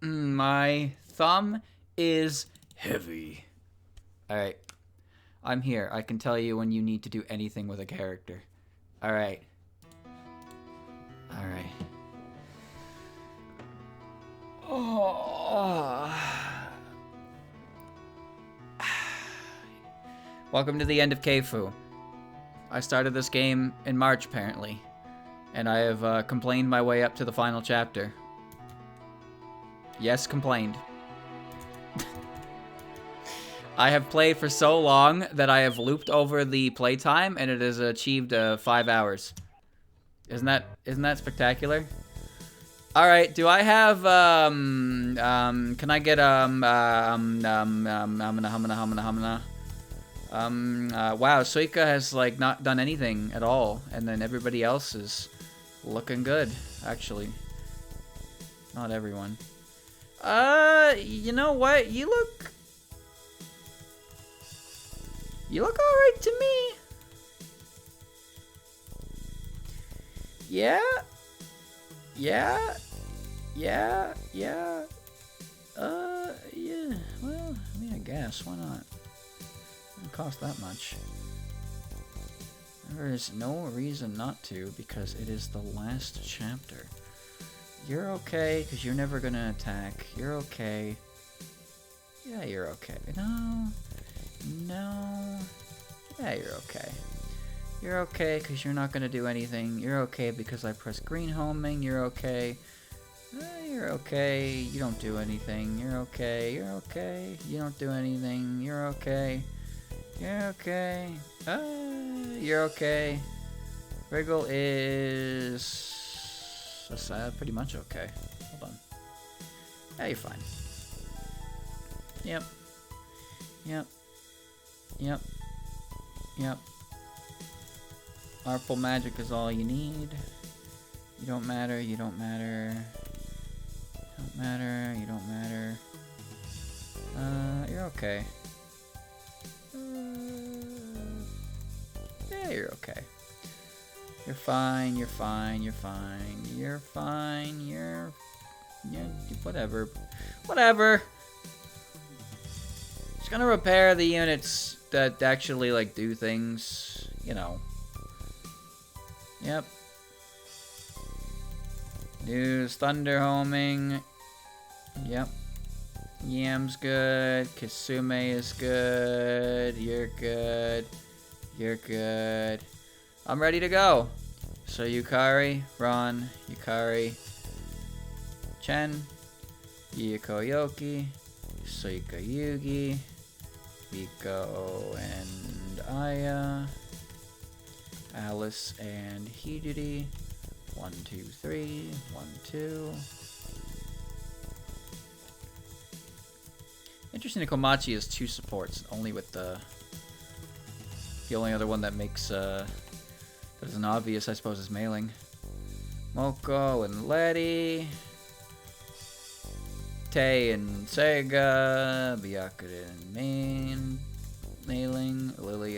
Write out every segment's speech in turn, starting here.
My thumb is heavy. Alright. I'm here. I can tell you when you need to do anything with a character. Alright. Alright. Oh. Welcome to the end of Keifu. I started this game in March, apparently. And I have complained my way up to the final chapter. Yes, complained. I have played for so long that I have looped over the playtime, and it has achieved 5 hours. Isn't that spectacular? All right, do I have can I get wow, Suika has like not done anything at all, and then everybody else is looking good, actually. Not everyone. You know what? You look alright to me. Yeah. Yeah. Yeah. Well, I mean, I guess. Why not? It doesn't cost that much. There is no reason not to, because it is the last chapter. You're okay, because you're never gonna attack. You're okay. Yeah, you're okay. No. Yeah, you're okay. You're okay, because you're not gonna do anything. You're okay, because I press green homing. You're okay. You're okay. You don't do anything. You're okay. You're okay. You don't do anything. You're okay. You're okay. You're okay. Wriggle is pretty much okay. Hold on. Yeah, you're fine. Yep. Artful magic is all you need. You don't matter. You don't matter. You don't matter. You're okay. Yeah, you're okay. You're fine. Whatever. Just gonna repair the units that actually, like, do things, you know. Yep. News, thunder homing. Yep. Yam's good. Kisume is good. You're good. I'm ready to go. So Yukari, Ron, Yukari, Chen, Yukoyoki, Suika Yugi, Miko and Aya, Alice and Hidori. 1, 2, 3. 1, 2. Interesting that Komachi has 2 supports, only with the only other one that makes that isn't obvious, I suppose, is mailing. Moko and Letty, Tay and Sega, Byakuda and mailing, Lily,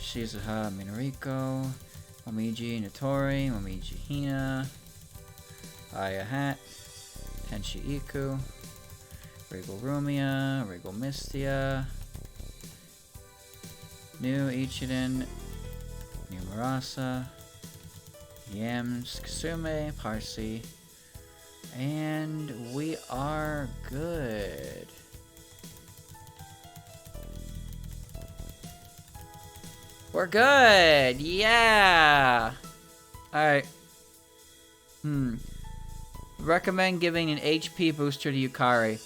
Shizuha, Minariko, Momiji, Notori, Momiji, Hina, Aya Hat, Tenshi Iku, Regal Rumia, Regal Mistia, New Ichiden, New Murasa, Yams, Kasume, Parsi, and we are good. We're good! Yeah! Alright. Recommend giving an HP booster to Yukari.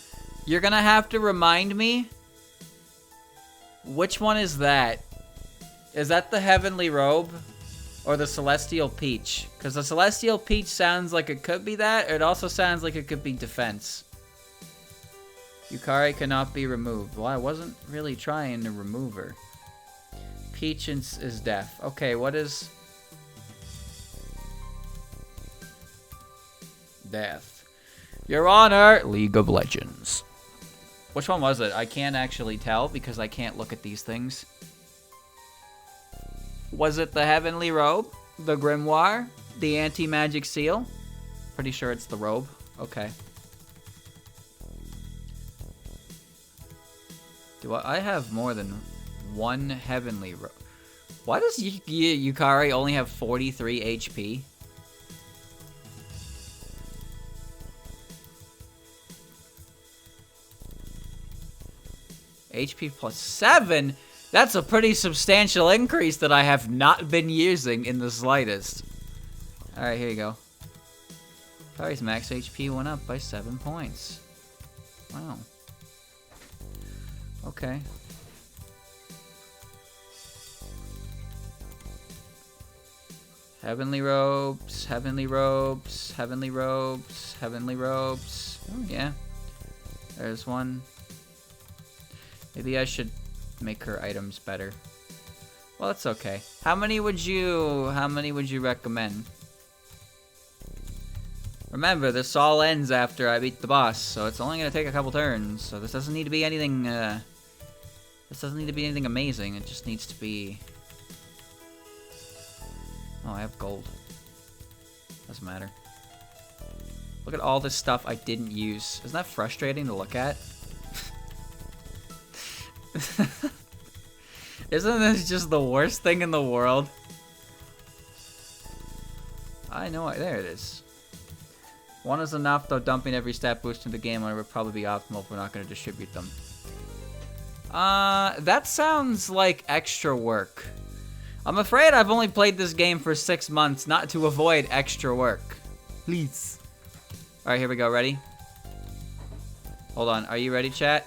You're gonna have to remind me. Which one is that? Is that the Heavenly Robe? Or the Celestial Peach? Because the Celestial Peach sounds like it could be that. Or it also sounds like it could be defense. Yukari cannot be removed. Well, I wasn't really trying to remove her. Peach is deaf. Okay, what is... Death. Your Honor! League of Legends. Which one was it? I can't actually tell because I can't look at these things. Was it the Heavenly Robe? The Grimoire? The Anti-Magic Seal? Pretty sure it's the robe. Okay. Do I have more than one heavenly robe? Why does Yukari only have 43 HP? HP plus 7? That's a pretty substantial increase that I have not been using in the slightest. Alright, here you go. Yukari's max HP went up by 7 points. Wow. Okay. Heavenly robes, heavenly robes, heavenly robes, heavenly robes. Oh, yeah. There's one. Maybe I should make her items better. Well, it's okay. How many would you recommend? Remember, this all ends after I beat the boss, so it's only gonna take a couple turns. So this doesn't need to be anything, amazing. It just needs to be... Oh, I have gold. Doesn't matter. Look at all this stuff I didn't use. Isn't that frustrating to look at? Isn't this just the worst thing in the world? I know, there it is. One is enough, though dumping every stat boost into the game would probably be optimal if we're not going to distribute them. That sounds like extra work. I'm afraid I've only played this game for 6 months, not to avoid extra work. Please. Alright, here we go. Ready? Hold on. Are you ready, chat?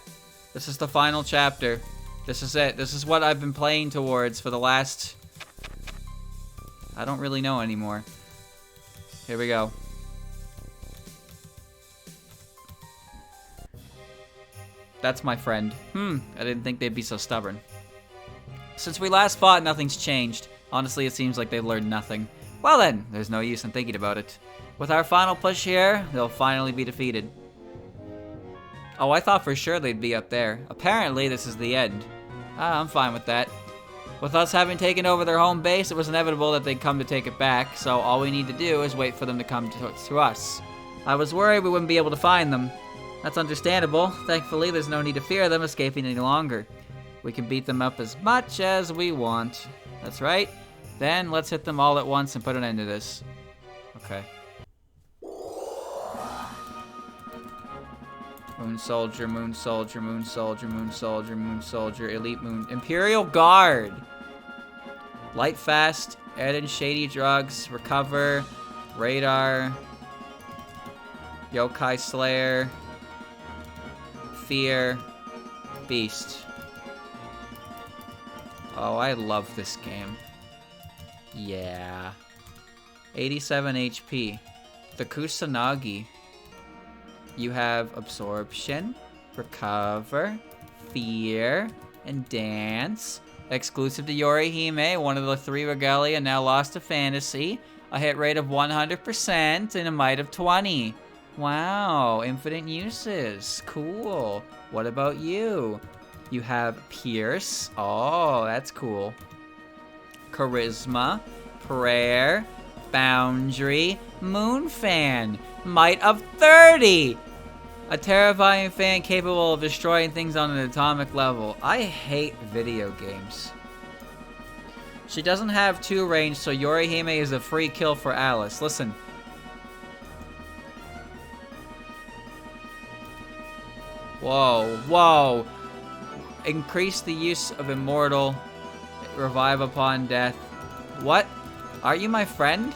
This is the final chapter. This is it. This is what I've been playing towards for the last... I don't really know anymore. Here we go. That's my friend. I didn't think they'd be so stubborn. Since we last fought, nothing's changed. Honestly, it seems like they've learned nothing. Well then, there's no use in thinking about it. With our final push here, they'll finally be defeated. Oh, I thought for sure they'd be up there. Apparently, this is the end. I'm fine with that. With us having taken over their home base, it was inevitable that they'd come to take it back, so all we need to do is wait for them to come to us. I was worried we wouldn't be able to find them. That's understandable. Thankfully, there's no need to fear them escaping any longer. We can beat them up as much as we want. That's right. Then, let's hit them all at once and put an end to this. Okay. Moon Soldier, Moon Soldier, Moon Soldier, Moon Soldier, Moon Soldier, Elite Moon... Imperial Guard! Light Fast, add in Shady Drugs, Recover, Radar, Yokai Slayer, Fear, Beast. Oh, I love this game. Yeah. 87 HP. The Kusanagi. You have Absorption, Recover, Fear, and Dance. Exclusive to Yorihime, one of the 3 regalia now lost to Fantasy. A hit rate of 100% and a might of 20. Wow, infinite uses. Cool. What about you? You have Pierce. Oh, that's cool. Charisma, Prayer, Boundary, Moon Fan. Might of 30! A terrifying fan capable of destroying things on an atomic level. I hate video games. She doesn't have 2 range, so Yorihime is a free kill for Alice. Listen. Whoa, whoa. Increase the use of Immortal. Revive upon death. What? Are you my friend?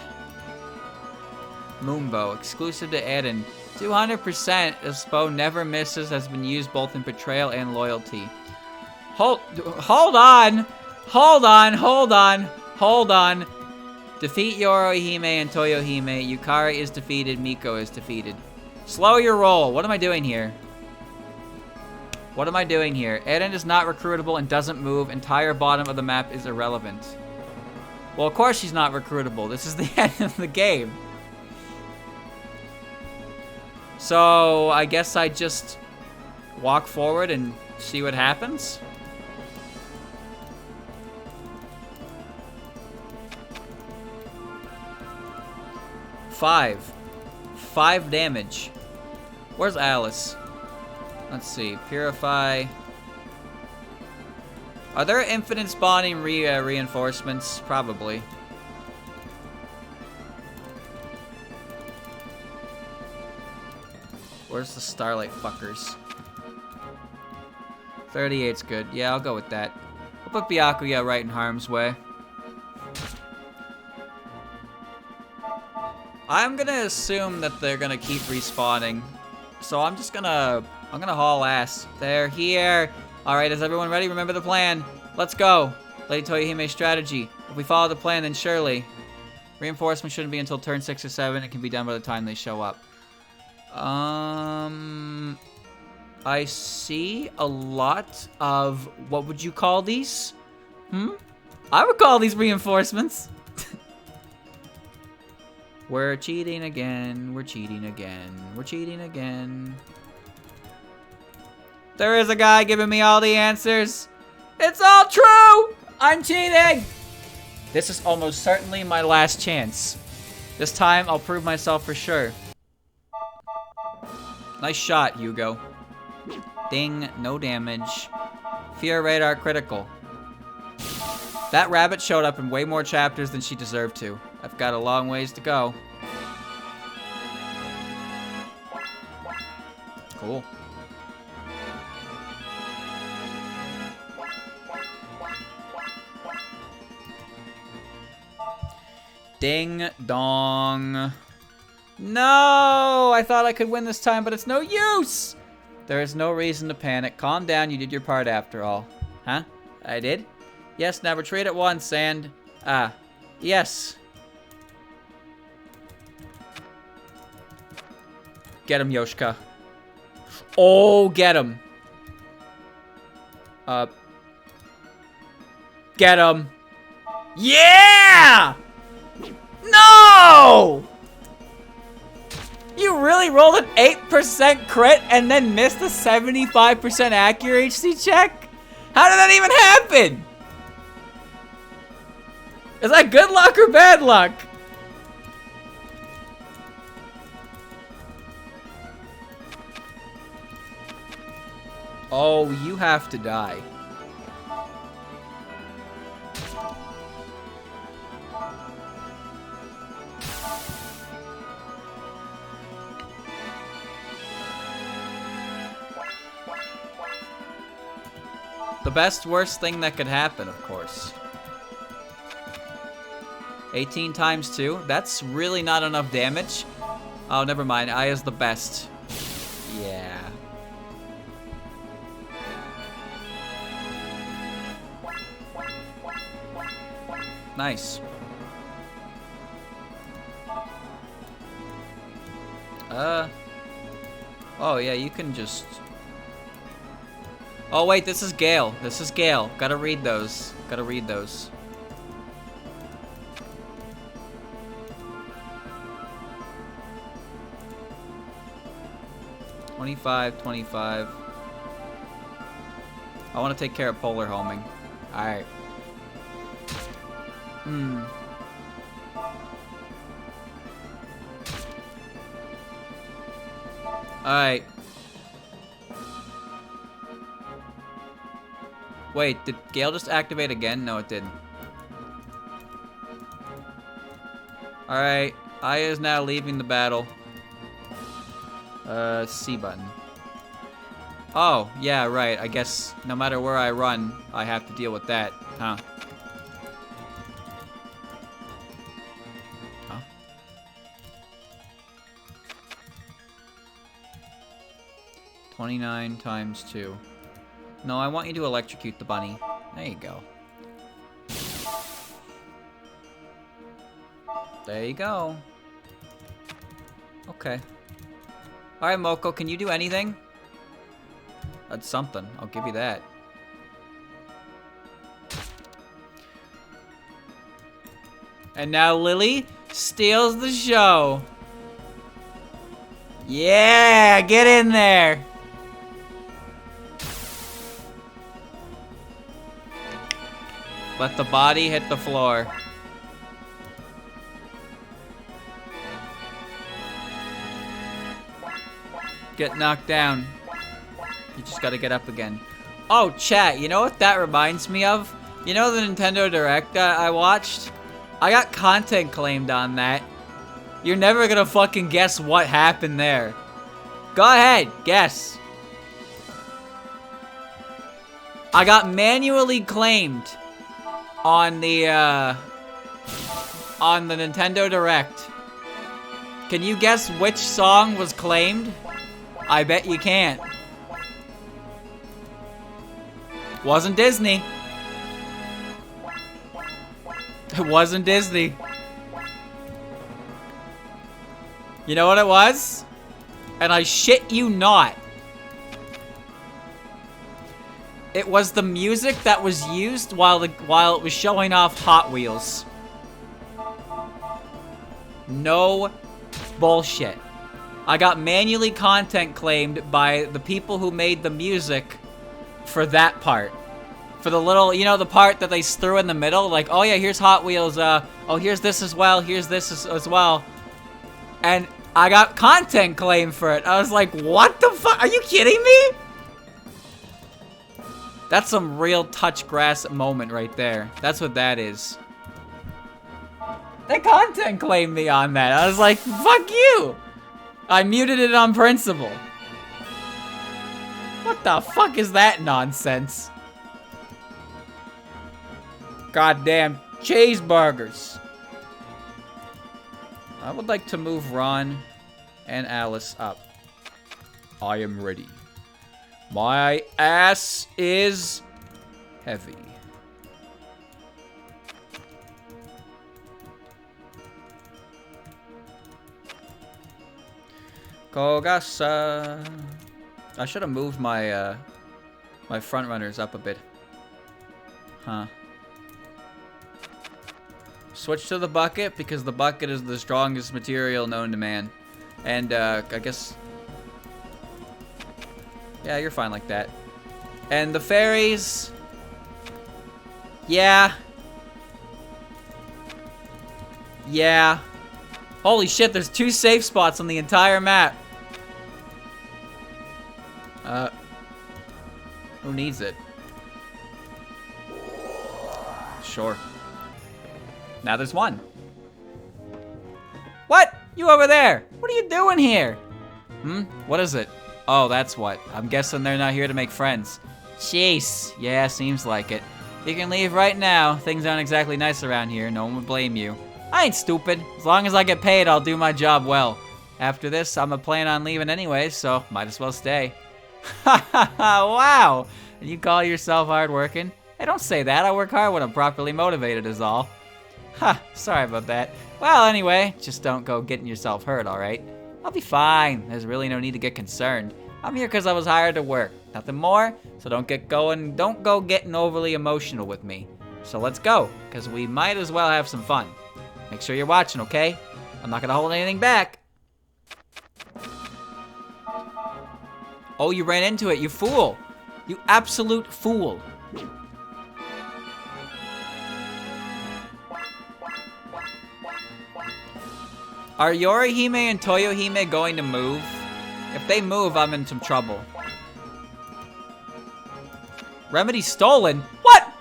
Moonbow, exclusive to Eden. 200%, this bow never misses, has been used both in Betrayal and Loyalty. Hold on! Hold on! Defeat Yorihime and Toyohime. Yukari is defeated, Miko is defeated. Slow your roll. What am I doing here? What am I doing here? Eden is not recruitable and doesn't move. Entire bottom of the map is irrelevant. Well, of course she's not recruitable. This is the end of the game. So, I guess I just walk forward and see what happens. Five damage. Where's Alice? Let's see. Purify. Are there infinite spawning reinforcements? Probably. Where's the Starlight fuckers? 38's good. Yeah, I'll go with that. I'll put Byakuya right in harm's way. I'm gonna assume that they're gonna keep respawning. So I'm gonna haul ass. They're here. Alright, is everyone ready? Remember the plan. Let's go. Lady Toyohime's strategy. If we follow the plan, then surely. Reinforcement shouldn't be until turn 6 or 7. It can be done by the time they show up. I see a lot of, what would you call these? I would call these reinforcements. We're cheating again, we're cheating again, we're cheating again. There is a guy giving me all the answers. It's all true! I'm cheating! This is almost certainly my last chance. This time, I'll prove myself for sure. Nice shot, Hugo. Ding, no damage. Fear radar critical. That rabbit showed up in way more chapters than she deserved to. I've got a long ways to go. Cool. Ding dong. No! I thought I could win this time, but it's no use! There is no reason to panic. Calm down, you did your part after all. Huh? I did? Yes, now retreat at once and... yes. Get him, Yoshika. Oh, get him. Get him. Yeah! No! You really rolled an 8% crit and then missed a 75% accuracy check? How did that even happen? Is that good luck or bad luck? Oh, you have to die. The best worst thing that could happen, of course. 18 times 2. That's really not enough damage. Oh, never mind. Aya's the best. Yeah. Nice. Oh, yeah, you can just... Oh, wait, this is Gale. This is Gale. Gotta read those. Gotta read those. $25, $25. I want to take care of polar homing. Alright. Alright. Wait, did Gale just activate again? No, it didn't. Alright, Aya is now leaving the battle. C button. Oh, yeah, right. I guess no matter where I run, I have to deal with that, huh? Huh? 29 times 2. No, I want you to electrocute the bunny. There you go. There you go. Okay. Alright, Moko, can you do anything? That's something. I'll give you that. And now Lily steals the show. Yeah, get in there. Let the body hit the floor. get knocked down. You just gotta get up again. Oh, chat, you know what that reminds me of? You know the Nintendo Direct I watched? I got content claimed on that. You're never gonna fucking guess what happened there. Go ahead, guess. I got manually claimed on the Nintendo Direct. Can you guess which song was claimed? I bet you can't. Wasn't Disney. It wasn't Disney. You know what it was? And I shit you not. It was the music that was used while it was showing off Hot Wheels. No bullshit. I got manually content claimed by the people who made the music for that part. For the little, you know, the part that they threw in the middle, like, oh yeah, here's Hot Wheels, oh, here's this as well, here's this as well. And I got content claimed for it. I was like, what the fuck? Are you kidding me? That's some real touch grass moment right there. That's what that is. They content claimed me on that. I was like, fuck you. I muted it on principle. What the fuck is that nonsense? Goddamn cheeseburgers. I would like to move Ron and Alice up. I am ready. My ass is heavy. Kogasa. I should have moved my my front runners up a bit. Huh. Switch to the bucket because the bucket is the strongest material known to man. And I guess, yeah, you're fine like that. And the fairies, yeah. Yeah. Holy shit, there's 2 safe spots on the entire map. Who needs it? Sure. Now there's 1. What? You over there? What are you doing here? What is it? Oh, that's what. I'm guessing they're not here to make friends. Jeez. Yeah, seems like it. You can leave right now. Things aren't exactly nice around here. No one would blame you. I ain't stupid. As long as I get paid, I'll do my job well. After this, I'm planning on leaving anyway, so might as well stay. Ha ha ha, wow! And you call yourself hardworking? Hey, don't say that. I work hard when I'm properly motivated is all. Ha, sorry about that. Well, anyway, just don't go getting yourself hurt, alright? I'll be fine. There's really no need to get concerned. I'm here because I was hired to work. Nothing more, so don't go getting overly emotional with me. So let's go, because we might as well have some fun. Make sure you're watching, okay? I'm not gonna hold anything back. Oh, you ran into it, you fool. You absolute fool. Are Yorihime and Toyohime going to move? If they move, I'm in some trouble. Remedy stolen? What?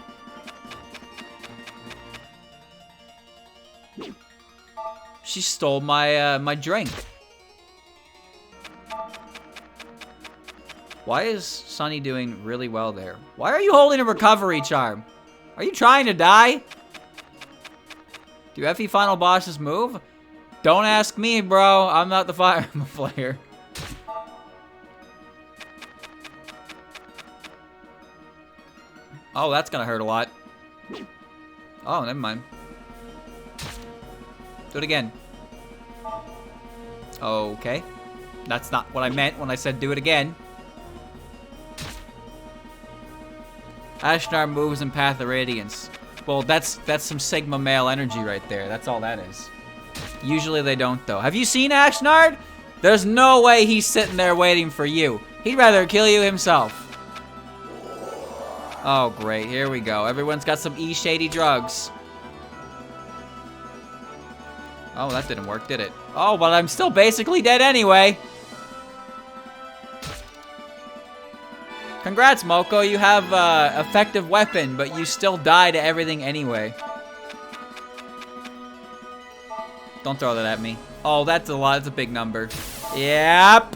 She stole my my drink. Why is Sunny doing really well there? Why are you holding a recovery charm? Are you trying to die? Do FE final bosses move? Don't ask me, bro. I'm not the Fire Emblem player. Oh, that's gonna hurt a lot. Oh, never mind. Do it again. Okay. That's not what I meant when I said do it again. Ashnar moves in Path of Radiance. Well, that's some Sigma male energy right there. That's all that is. Usually they don't, though. Have you seen Ashnard? There's no way he's sitting there waiting for you. He'd rather kill you himself. Oh, great. Here we go. Everyone's got some E-shady drugs. Oh, that didn't work, did it? Oh, but I'm still basically dead anyway. Congrats, Moko. You have effective weapon, but you still die to everything anyway. Don't throw that at me. Oh, that's a lot. That's a big number. Yep.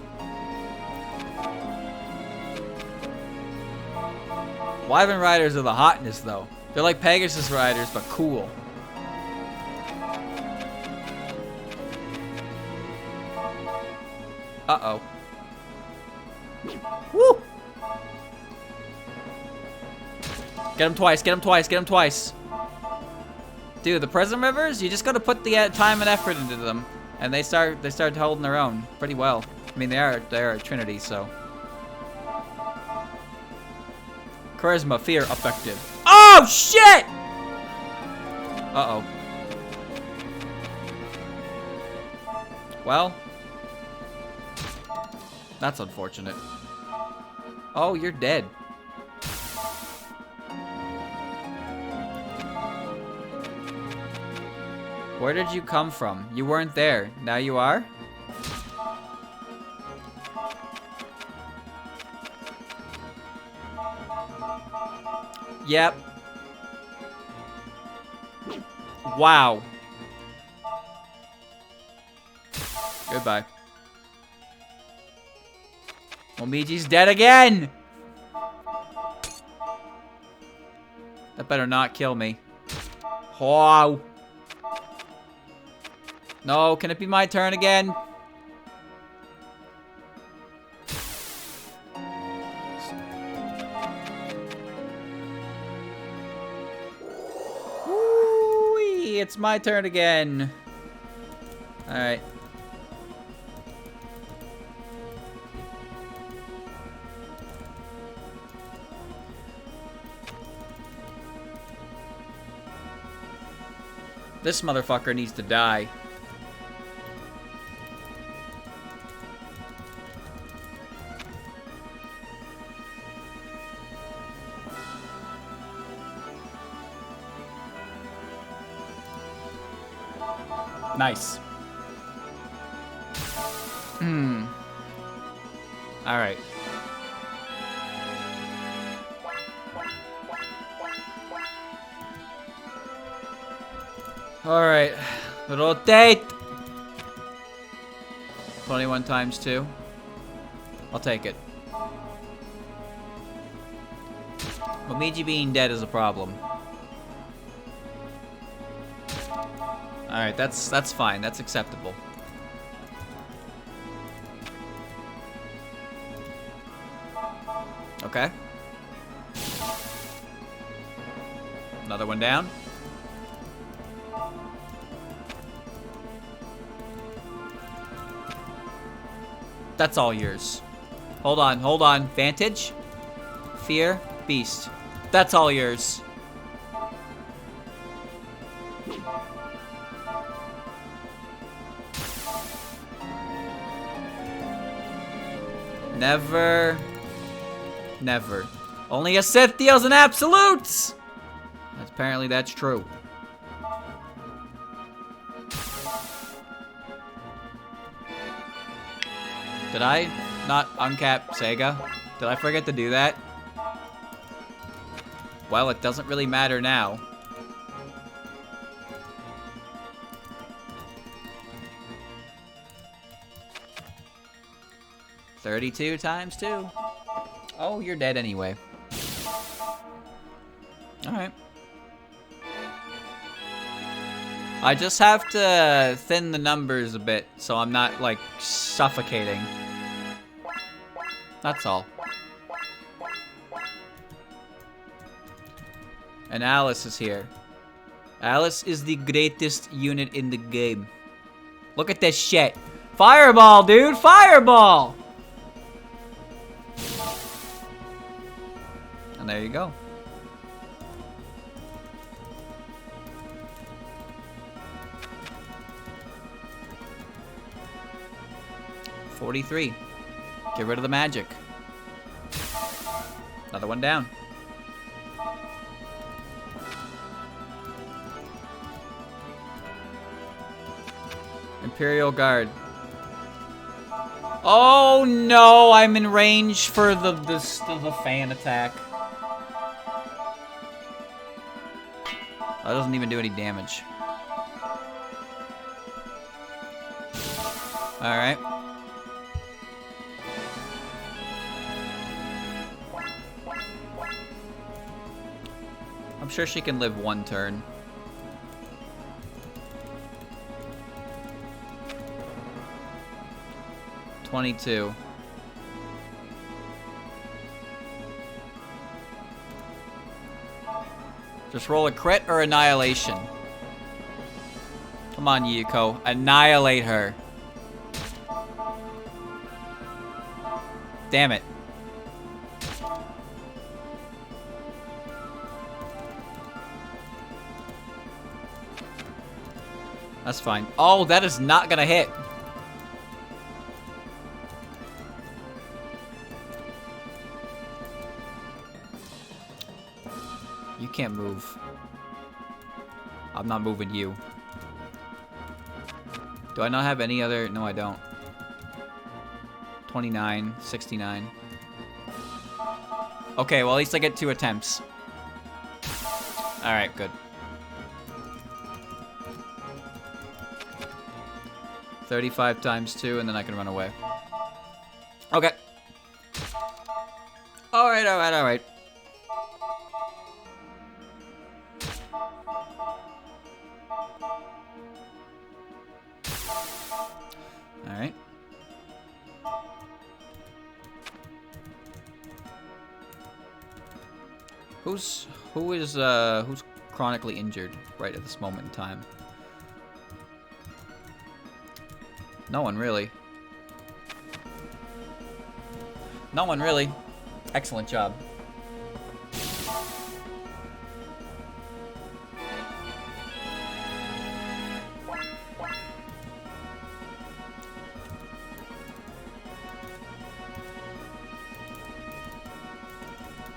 Wyvern riders are the hotness, though. They're like Pegasus riders, but cool. Uh-oh. Woo! Get him twice, get him twice, get him twice. Dude, the Prism Rivers, you just gotta put the time and effort into them, and they start holding their own pretty well. I mean, they are a trinity, so. Charisma, fear, effective. Oh, shit! Uh-oh. Well. That's unfortunate. Oh, you're dead. Where did you come from? You weren't there. Now you are? Yep. Wow. Goodbye. Momiji's dead again! That better not kill me. Wow. No, can it be my turn again? Woo-wee, it's my turn again. Alright. This motherfucker needs to die. Nice. Alright. Alright. Rotate! 21 times 2. I'll take it. Momiji being dead is a problem. Alright, that's fine. That's acceptable. Okay. Another one down. That's all yours. Hold on, hold on. Vantage? Fear? Beast. That's all yours. Never. Never. Only a Sith deals in absolutes! Apparently that's true. Did I not uncap Sega? Did I forget to do that? Well, it doesn't really matter now. $32 times 2. Oh, you're dead anyway. Alright. I just have to thin the numbers a bit so I'm not, like, suffocating. That's all. And Alice is here. Alice is the greatest unit in the game. Look at this shit. Fireball, dude! Fireball! And there you go. $43. Get rid of the magic. Another one down. Imperial Guard. Oh no, I'm in range for the fan attack. That doesn't even do any damage. Alright. I'm sure she can live one turn. $22. Just roll a crit or annihilation. Come on, Yuko. Annihilate her. Damn it. That's fine. Oh, that is not gonna hit. You can't move. I'm not moving you. Do I not have any other? No, I don't. 29, 69. Okay, well, at least I get 2 attempts. Alright, good. 35 times 2, and then I can run away. Okay. Alright, alright, alright. Alright. Who's chronically injured right at this moment in time? No one really. No one really. Excellent job.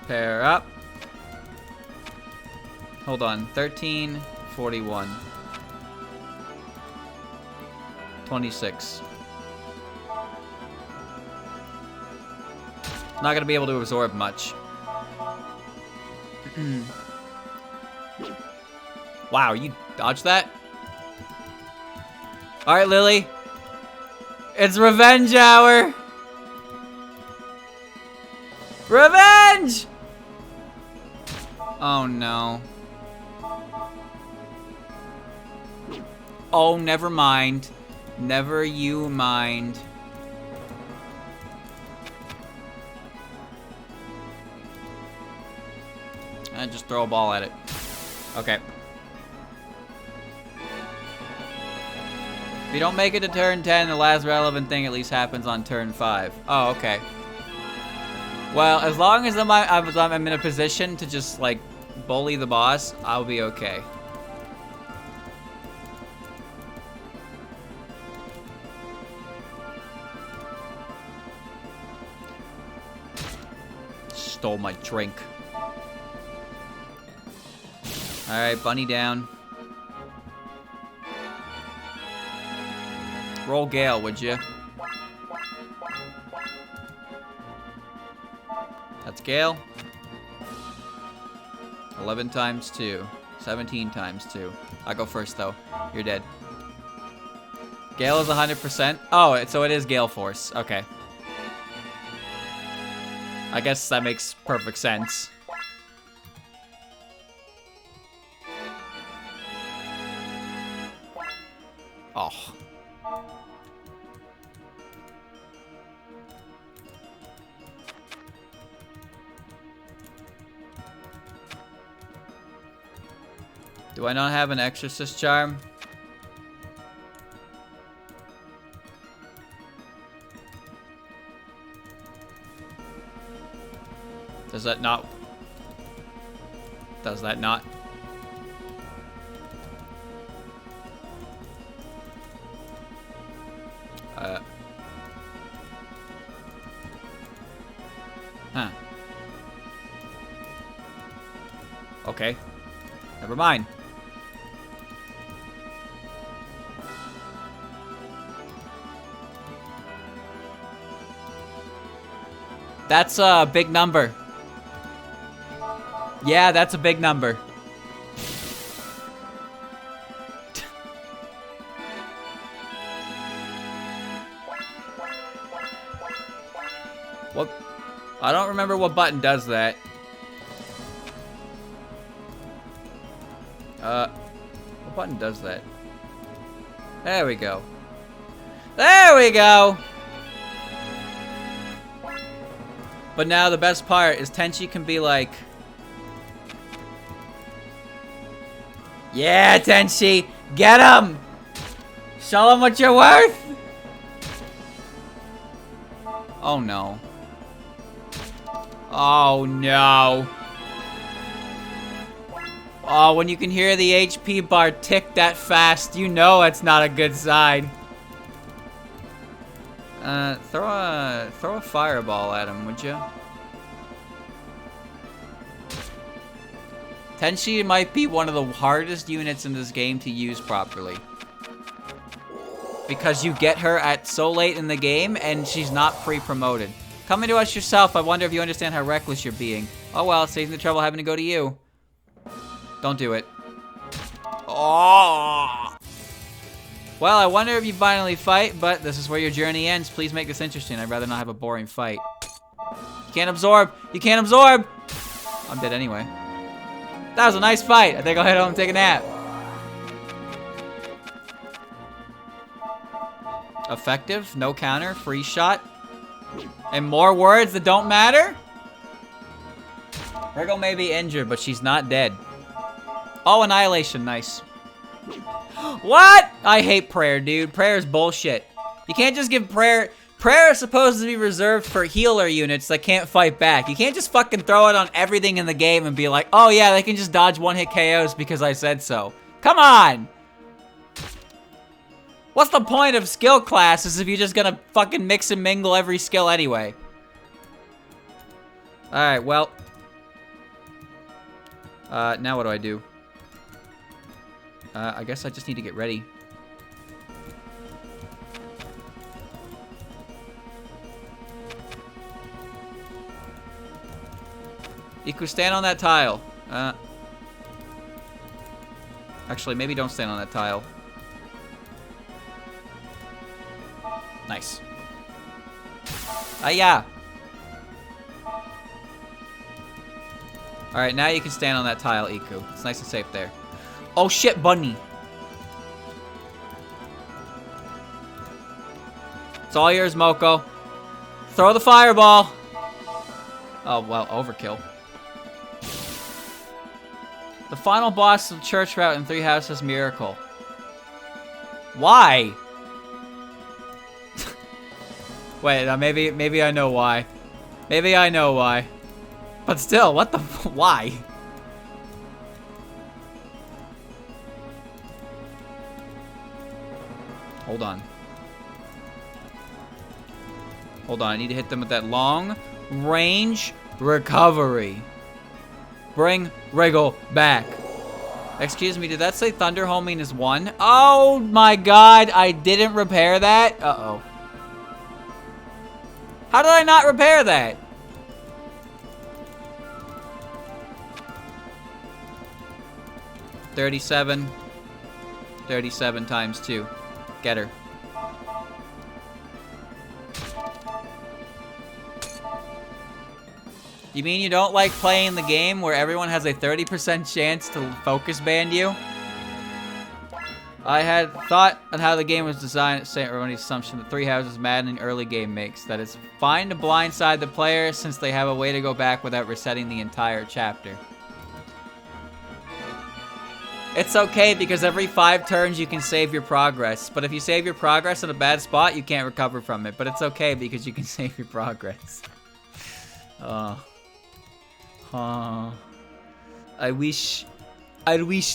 Pair up. Hold on. 13, 41. 26. Not gonna be able to absorb much. Wow, you dodged that? Alright, Lily. It's revenge hour! Revenge! Oh no. Oh, never mind. Never you mind. And just throw a ball at it. Okay. If you don't make it to turn 10, the last relevant thing at least happens on turn 5. Oh, okay. Well, as long as I'm in a position to just, like, bully the boss, I'll be okay. Stole my drink. Alright, bunny down. Roll Gale, would you? That's Gale. 11 times 2. 17 times 2. I go first, though. You're dead. Gale is 100%. Oh, so it is Gale Force. Okay. I guess that makes perfect sense. Oh. Do I not have an Exorcist charm? Does that not? Does that not? Huh. Okay. Never mind. That's a big number. Yeah, that's a big number. What? I don't remember what button does that. What button does that? There we go. There we go! But now the best part is Tenchi can be like... Yeah, Tenchi! Get him! Show him what you're worth! Oh no. Oh no. Oh, when you can hear the HP bar tick that fast, you know it's not a good sign. Throw a fireball at him, would you? Tenchi might be one of the hardest units in this game to use properly. Because you get her at so late in the game, and she's not pre-promoted. Come into us yourself, I wonder if you understand how reckless you're being. Oh well, saves the trouble having to go to you. Don't do it. Oh! Well, I wonder if you finally fight, but this is where your journey ends. Please make this interesting. I'd rather not have a boring fight. You can't absorb! You can't absorb! I'm dead anyway. That was a nice fight. I think I'll head home and take a nap. Effective, no counter, free shot. And more words that don't matter? Riggle may be injured, but she's not dead. Oh, annihilation, nice. What? I hate prayer, dude. Prayer is bullshit. You can't just give prayer. Prayer is supposed to be reserved for healer units that can't fight back. You can't just fucking throw it on everything in the game and be like, oh yeah, they can just dodge one-hit KOs because I said so. Come on! What's the point of skill classes if you're just gonna fucking mix and mingle every skill anyway? Alright, well. Now what do I do? I guess I just need to get ready. Iku, stand on that tile. Actually, maybe don't stand on that tile. Nice. Yeah. Alright, now you can stand on that tile, Iku. It's nice and safe there. Oh shit, bunny. It's all yours, Moko. Throw the fireball. Oh, well, overkill. The final boss of Church Route in Three Houses Miracle. Why? Wait, maybe I know why. Maybe I know why. But still, what the why? Hold on. Hold on, I need to hit them with that long range recovery. Bring Riggle back. Excuse me, did that say Thunder Homing is 1? Oh my god, I didn't repair that? Uh-oh. How did I not repair that? $37 times 2. Get her. You mean you don't like playing the game where everyone has a 30% chance to focus ban you? I had thought on how the game was designed, St. Erroneous assumption that Three Houses Maddening early game makes. That it's fine to blindside the player since they have a way to go back without resetting the entire chapter. It's okay because every 5 turns you can save your progress. But if you save your progress in a bad spot, you can't recover from it. But it's okay because you can save your progress. I wish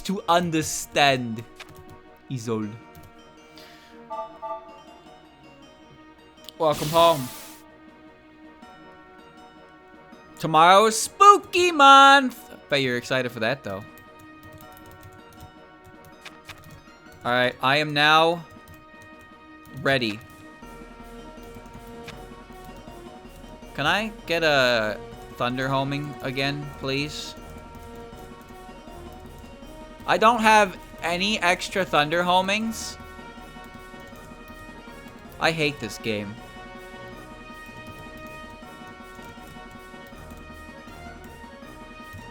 to understand. Isolde. Welcome home. Tomorrow's spooky month. Bet you're excited for that though. Alright, I am now ready. Can I get a thunder homing again, please? I don't have any extra thunder homings. I hate this game.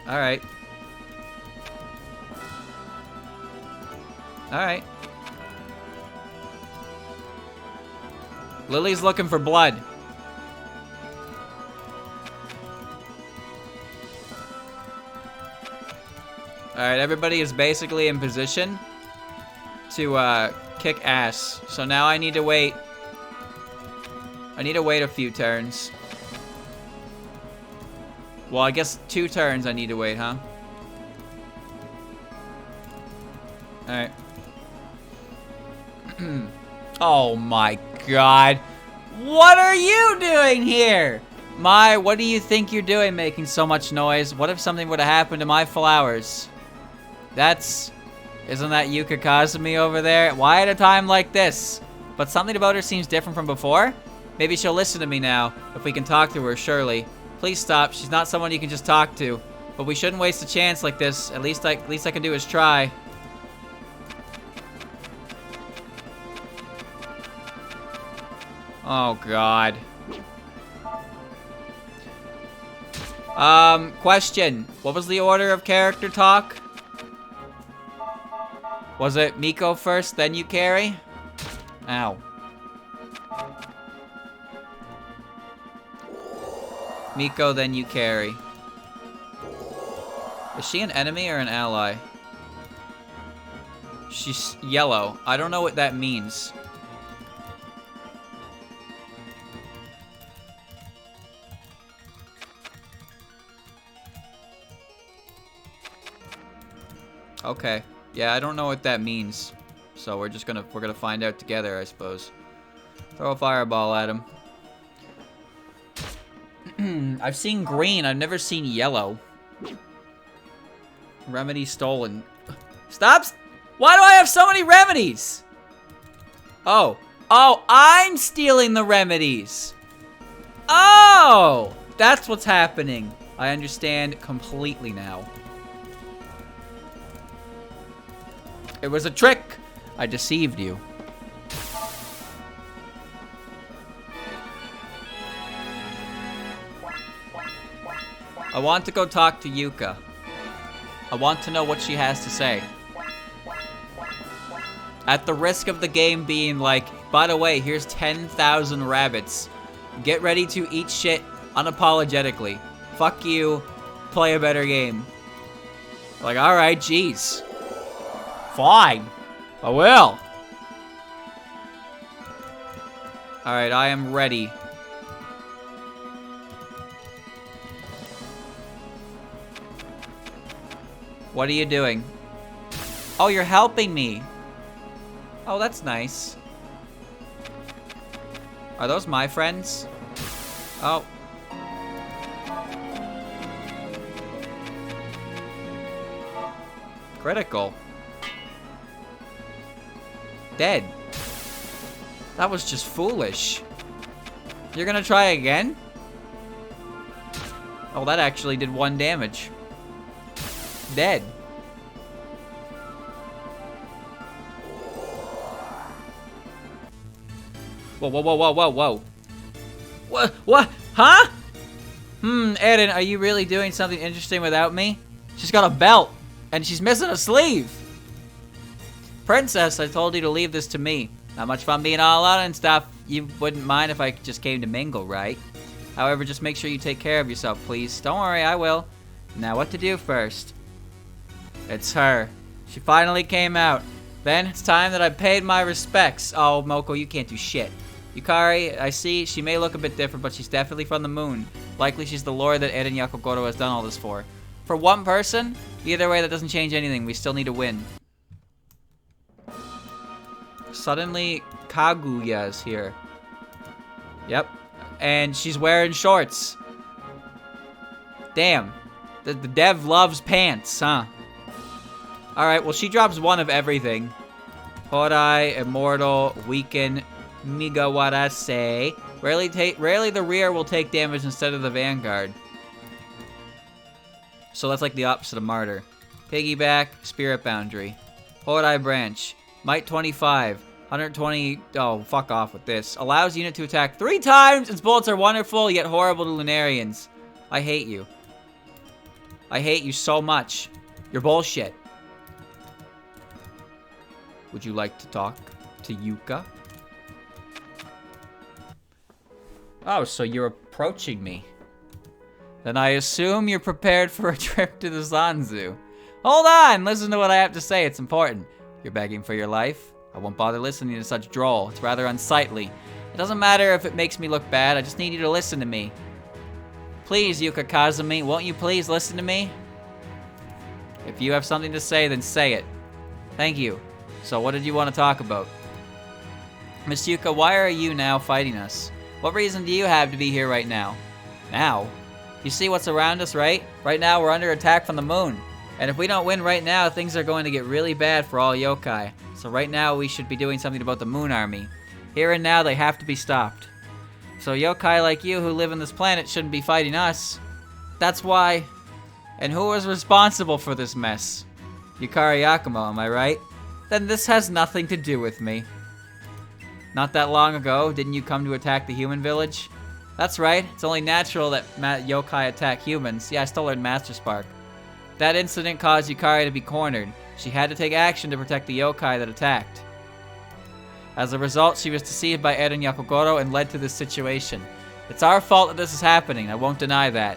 Alright. Alright. Lily's looking for blood. Alright, everybody is basically in position to kick ass. So now I need to wait. I need to wait a few turns. Well, I guess 2 turns I need to wait, huh? Alright. Oh my god. What are you doing here? What do you think you're doing making so much noise? What if something would have happened to my flowers? Isn't that Yuka Kazumi over there? Why at a time like this? But something about her seems different from before? Maybe she'll listen to me now, if we can talk to her, surely. Please stop, she's not someone you can just talk to. But we shouldn't waste a chance like this. At least I can do is try. Oh god. Question. What was the order of character talk? Was it Miko first, then Yukari? Ow. Miko, then Yukari. Is she an enemy or an ally? She's yellow. I don't know what that means. Okay. Yeah, I don't know what that means. So we're gonna find out together, I suppose. Throw a fireball at him. I've seen green, I've never seen yellow. Remedy stolen. Stop! Why do I have so many remedies? Oh. Oh, I'm stealing the remedies. Oh! That's what's happening. I understand completely now. It was a trick. I deceived you. I want to go talk to Yuka. I want to know what she has to say. At the risk of the game being like, by the way, here's 10,000 rabbits. Get ready to eat shit unapologetically. Fuck you. Play a better game. Like, alright, jeez. Fine. I will. Alright, I am ready. What are you doing? Oh, you're helping me. Oh, that's nice. Are those my friends? Oh. Critical. Dead. That was just foolish. You're gonna try again? Oh, that actually did 1 damage. Dead. Whoa, whoa, whoa, whoa, whoa, whoa. What? Huh? Eren, are you really doing something interesting without me? She's got a belt, and she's missing a sleeve. Princess, I told you to leave this to me. Not much fun being all out and stuff. You wouldn't mind if I just came to mingle, right? However, just make sure you take care of yourself, please. Don't worry, I will. Now, what to do first? It's her. She finally came out. Then, it's time that I paid my respects. Oh, Moko, you can't do shit. Yukari, I see, she may look a bit different, but she's definitely from the moon. Likely she's the lord that Eren Yakogoro has done all this for. For one person, either way, that doesn't change anything. We still need to win. Suddenly, Kaguya is here. Yep. And she's wearing shorts. Damn. The dev loves pants, huh? Alright, well, she drops 1 of everything. Hodai, Immortal, Weaken, Migawarase, Rarely the rear will take damage instead of the vanguard. So that's like the opposite of martyr. Piggyback, spirit boundary. Hordai branch. Might 25. 120. Oh, fuck off with this. Allows unit to attack 3 times. Its bullets are wonderful yet horrible to Lunarians. I hate you. I hate you so much. You're bullshit. Would you like to talk to Yuka? Oh, so you're approaching me. Then I assume you're prepared for a trip to the Zanzu. Hold on, listen to what I have to say, it's important. You're begging for your life? I won't bother listening to such droll, it's rather unsightly. It doesn't matter if it makes me look bad, I just need you to listen to me. Please, Yuka Kazumi, won't you please listen to me? If you have something to say, then say it. Thank you. So what did you want to talk about? Miss Yuka, why are you now fighting us? What reason do you have to be here right now? Now? You see what's around us, right? Right now we're under attack from the moon. And if we don't win right now, things are going to get really bad for all yokai. So right now we should be doing something about the moon army. Here and now they have to be stopped. So yokai like you who live on this planet shouldn't be fighting us. That's why. And who was responsible for this mess? Yukari Yakumo, am I right? Then this has nothing to do with me. Not that long ago, didn't you come to attack the human village? That's right, it's only natural that yokai attack humans. Yeah, I still learned Master Spark. That incident caused Yukari to be cornered. She had to take action to protect the yokai that attacked. As a result, she was deceived by Eren Yakugoro and led to this situation. It's our fault that this is happening, I won't deny that.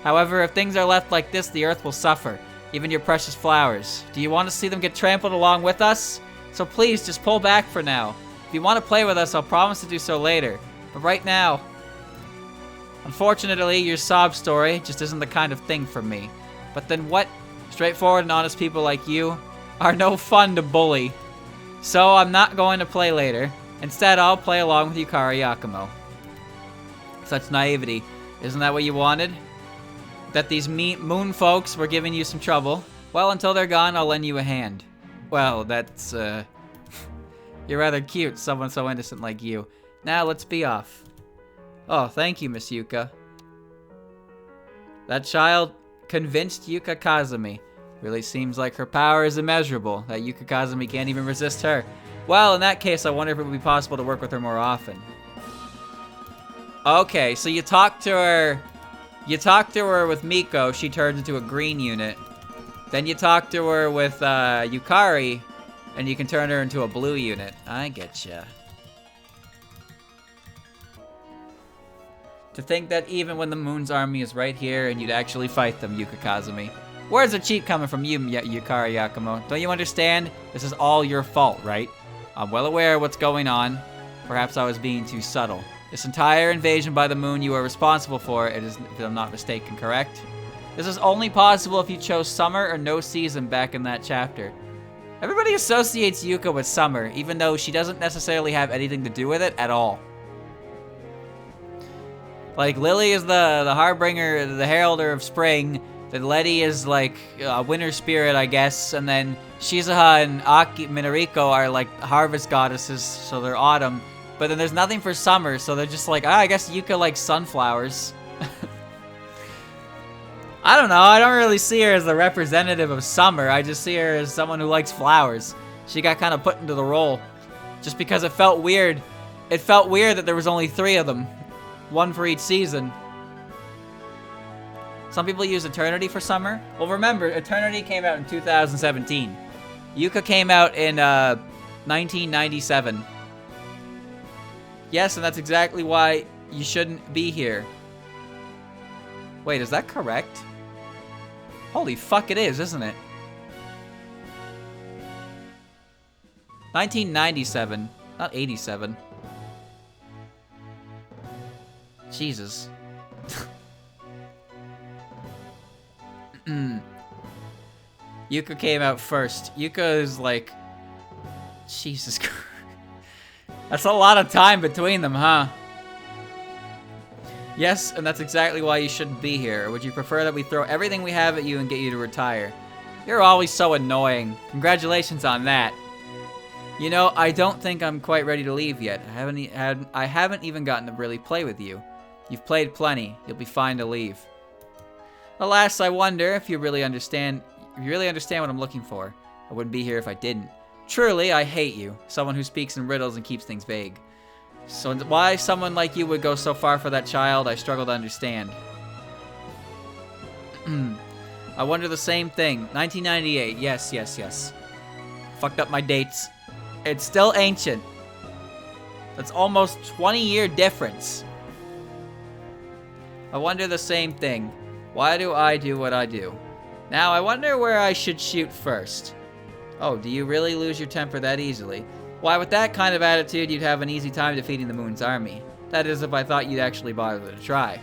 However, if things are left like this, the earth will suffer. Even your precious flowers. Do you want to see them get trampled along with us? So please, just pull back for now. If you want to play with us, I'll promise to do so later. But right now... Unfortunately, your sob story just isn't the kind of thing for me. But then what? Straightforward and honest people like you are no fun to bully. So I'm not going to play later. Instead, I'll play along with Yukari Yakumo. Such naivety. Isn't that what you wanted? That these moon folks were giving you some trouble? Well, until they're gone, I'll lend you a hand. Well, that's, You're rather cute, someone so innocent like you. Now, let's be off. Oh, thank you, Miss Yuka. That child convinced Yuka Kazumi. Really seems like her power is immeasurable, that Yuka Kazumi can't even resist her. Well, in that case, I wonder if it would be possible to work with her more often. Okay, so you talk to her with Miko, she turns into a green unit. Then you talk to her with Yukari, and you can turn her into a blue unit. I getcha. To think that even when the moon's army is right here and you'd actually fight them, Yuka Kazumi. Words are cheap coming from you, Yukari Yakumo. Don't you understand? This is all your fault, right? I'm well aware of what's going on. Perhaps I was being too subtle. This entire invasion by the moon you are responsible for, it is, if I'm not mistaken, correct? This is only possible if you chose summer or no season back in that chapter. Everybody associates Yuka with summer, even though she doesn't necessarily have anything to do with it at all. Like, Lily is the harbinger, the heralder of spring. Then Letty is like a winter spirit, I guess. And then Shizuha and Minariko are like harvest goddesses, so they're autumn. But then there's nothing for summer, so they're just like, I guess Yuka likes sunflowers. I don't know, I don't really see her as the representative of summer. I just see her as someone who likes flowers. She got kind of put into the role. Just because it felt weird. It felt weird that there was only 3 of them. 1 for each season. Some people use Eternity for summer. Well, remember, Eternity came out in 2017. Yuka came out in 1997. Yes, and that's exactly why you shouldn't be here. Wait, is that correct? Holy fuck, it is, isn't it? 1997, not 87. Jesus. Yuka came out first. Yuka is like... Jesus Christ. That's a lot of time between them, huh? Yes, and that's exactly why you shouldn't be here. Would you prefer that we throw everything we have at you and get you to retire? You're always so annoying. Congratulations on that. You know, I don't think I'm quite ready to leave yet. I haven't even gotten to really play with you. You've played plenty. You'll be fine to leave. Alas, I wonder if you really understand what I'm looking for. I wouldn't be here if I didn't. Truly, I hate you. Someone who speaks in riddles and keeps things vague. So why someone like you would go so far for that child, I struggle to understand. I wonder the same thing. 1998. Yes. Fucked up my dates. It's still ancient. That's almost 20-year difference. I wonder the same thing. Why do I do what I do? Now, I wonder where I should shoot first. Oh, do you really lose your temper that easily? Why, with that kind of attitude, you'd have an easy time defeating the Moon's army. That is, if I thought you'd actually bother to try.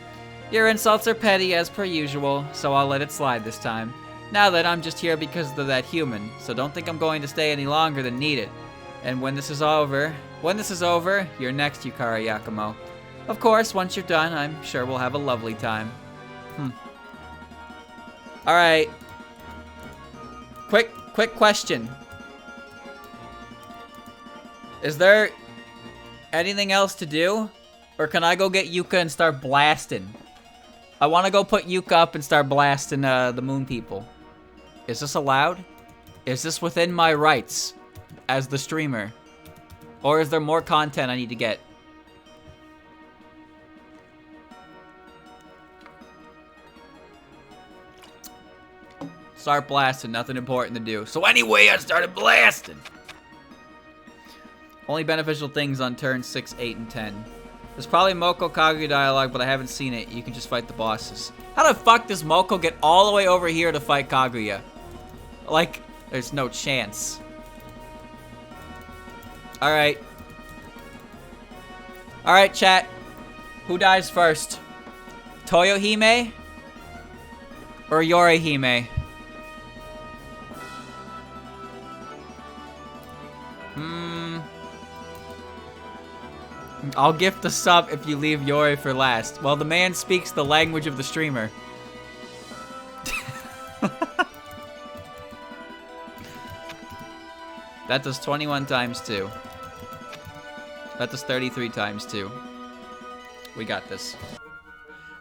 Your insults are petty as per usual, so I'll let it slide this time. Now that I'm just here because of that human, so don't think I'm going to stay any longer than needed. And when this is over, you're next, Yukari Yakumo. Of course, once you're done, I'm sure we'll have a lovely time. Alright. Quick question. Is there anything else to do? Or can I go get Yuka and start blasting? I want to go put Yuka up and start blasting the moon people. Is this allowed? Is this within my rights as the streamer? Or is there more content I need to get? Start blasting, nothing important to do. So anyway, I started blasting. Only beneficial things on turns 6, 8, and 10. There's probably Moko Kaguya dialogue, but I haven't seen it. You can just fight the bosses. How the fuck does Moko get all the way over here to fight Kaguya? Like, there's no chance. Alright. Alright, chat. Who dies first? Toyohime? Or Yorihime? I'll gift a sub if you leave Yori for last. Well, the man speaks the language of the streamer. That does 21 times 2. That does 33 times 2. We got this.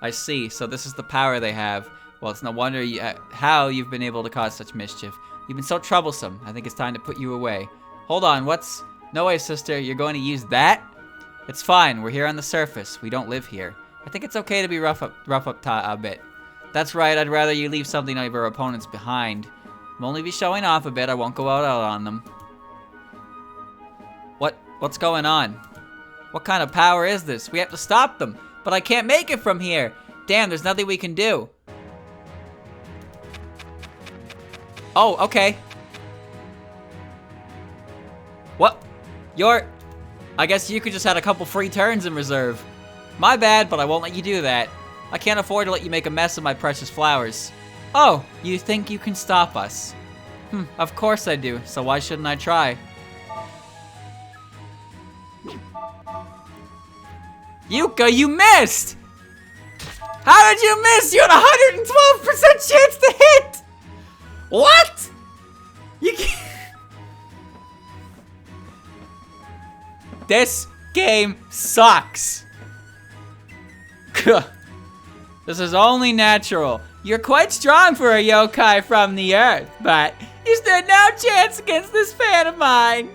I see, so this is the power they have. Well, it's no wonder how you've been able to cause such mischief. You've been so troublesome. I think it's time to put you away. Hold on, what's... No way, sister, you're going to use that? It's fine, we're here on the surface. We don't live here. I think it's okay to be rough up a bit. That's right, I'd rather you leave something of your opponents behind. I'll only be showing off a bit, I won't go out on them. What's going on? What kind of power is this? We have to stop them, but I can't make it from here. Damn, there's nothing we can do. Oh, okay. What? I guess you could just had a couple free turns in reserve. My bad, but I won't let you do that. I can't afford to let you make a mess of my precious flowers. Oh, you think you can stop us? Of course I do, so why shouldn't I try? Yuka, you missed! How did you miss? You had a 112% chance to hit! What? You can't... This game sucks. This is only natural. You're quite strong for a yokai from the earth, but you stood no chance against this fan of mine.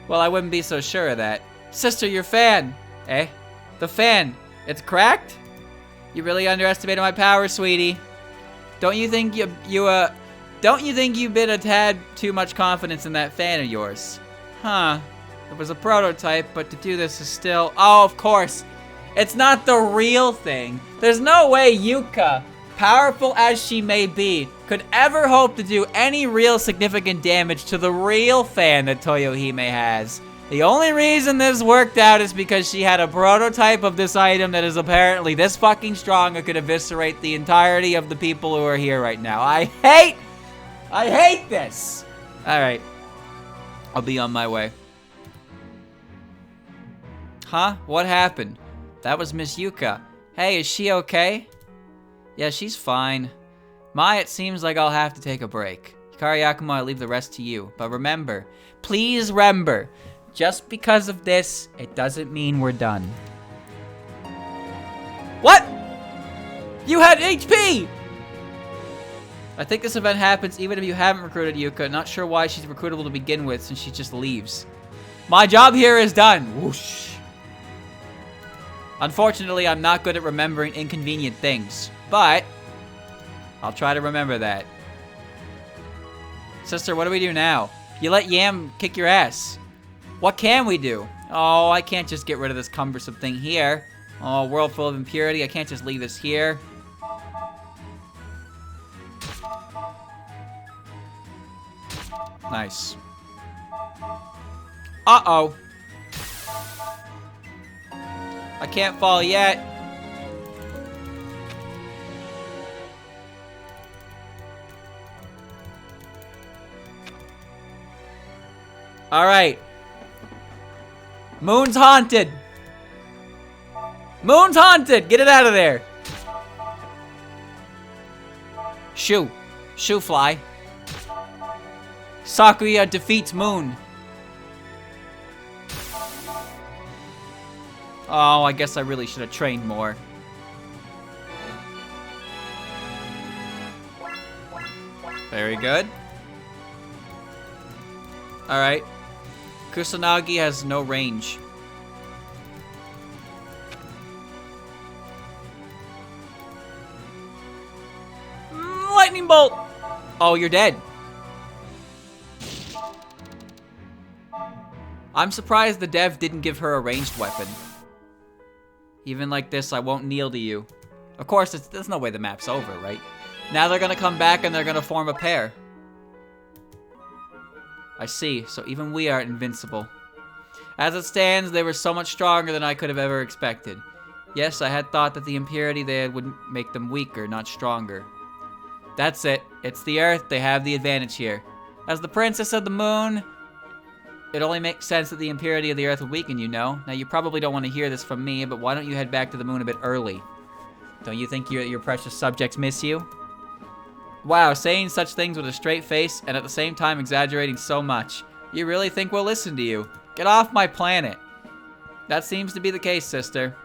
Well, I wouldn't be so sure of that. Sister, your fan. Eh? The fan. It's cracked? You really underestimated my power, sweetie. Don't you think you've been a tad too much confidence in that fan of yours? Huh. It was a prototype, but to do this is still... Oh, of course. It's not the real thing. There's no way Yuka, powerful as she may be, could ever hope to do any real significant damage to the real fan that Toyohime has. The only reason this worked out is because she had a prototype of this item that is apparently this fucking strong and could eviscerate the entirety of the people who are here right now. I hate this! Alright. I'll be on my way. Huh? What happened? That was Miss Yuka. Hey, is she okay? Yeah, she's fine. It seems like I'll have to take a break. Yukari Yakumo, I leave the rest to you. But remember, please remember, just because of this, it doesn't mean we're done. What? You had HP! I think this event happens even if you haven't recruited Yuka. Not sure why she's recruitable to begin with since she just leaves. My job here is done. Whoosh. Unfortunately, I'm not good at remembering inconvenient things, but I'll try to remember that. Sister, what do we do now? You let Yam kick your ass. What can we do? Oh, I can't just get rid of this cumbersome thing here. Oh, world full of impurity. I can't just leave this here. Nice. Uh-oh. I can't fall yet. Alright. Moon's haunted. Moon's haunted. Get it out of there. Shoo. Shoo fly. Sakuya defeats Moon. Oh, I guess I really should have trained more. Very good. Alright. Kusanagi has no range. Lightning bolt! Oh, you're dead. I'm surprised the dev didn't give her a ranged weapon. Even like this, I won't kneel to you. Of course, there's no way the map's over, right? Now they're gonna come back and they're gonna form a pair. I see, so even we aren't invincible. As it stands, they were so much stronger than I could have ever expected. Yes, I had thought that the impurity they had would make them weaker, not stronger. That's it. It's the Earth. They have the advantage here. As the Princess of the Moon, it only makes sense that the impurity of the Earth would weaken you, know? Now, you probably don't want to hear this from me, but why don't you head back to the Moon a bit early? Don't you think your precious subjects miss you? Wow, saying such things with a straight face and at the same time exaggerating so much. You really think we'll listen to you? Get off my planet. That seems to be the case, sister.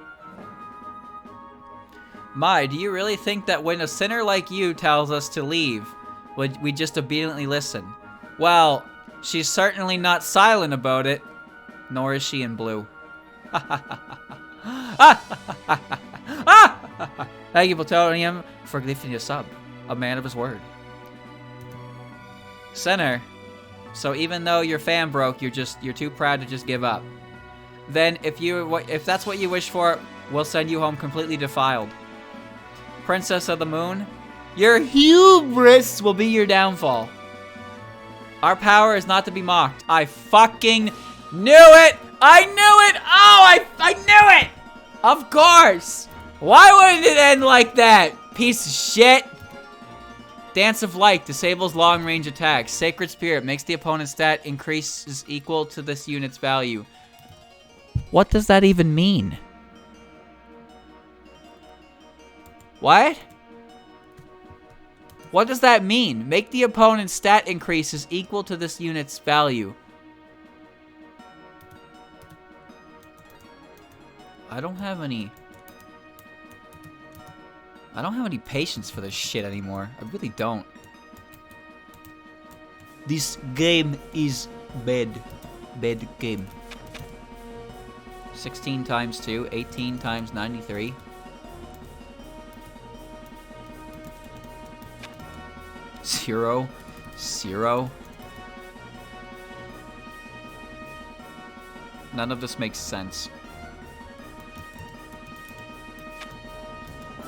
Mai, do you really think that when a sinner like you tells us to leave, would we just obediently listen? Well, she's certainly not silent about it, nor is she in blue. Thank you, Plutonium, for gifting a sub. A man of his word. Sinner, so even though your fan broke, you're too proud to just give up. Then if that's what you wish for, we'll send you home completely defiled. Princess of the Moon, your hubris will be your downfall. Our power is not to be mocked. I fucking knew it! I knew it! Oh, I knew it! Of course! Why wouldn't it end like that? Piece of shit. Dance of Light disables long-range attacks. Sacred Spirit makes the opponent's stat increases equal to this unit's value. What does that even mean? What? What does that mean? Make the opponent's stat increases equal to this unit's value. I don't have any patience for this shit anymore. I really don't. This game is bad. Bad game. 16 times 2, 18 times 93. Zero. None of this makes sense.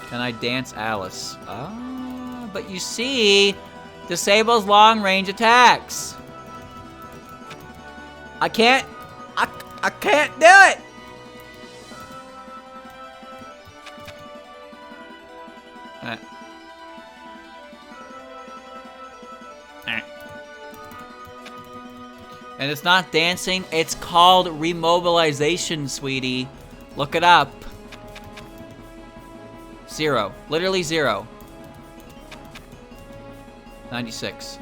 Can I dance Alice? Ah, but you see, disables long-range attacks. I can't do it. And it's not dancing, it's called remobilization, sweetie. Look it up. 0. Literally 0. 96.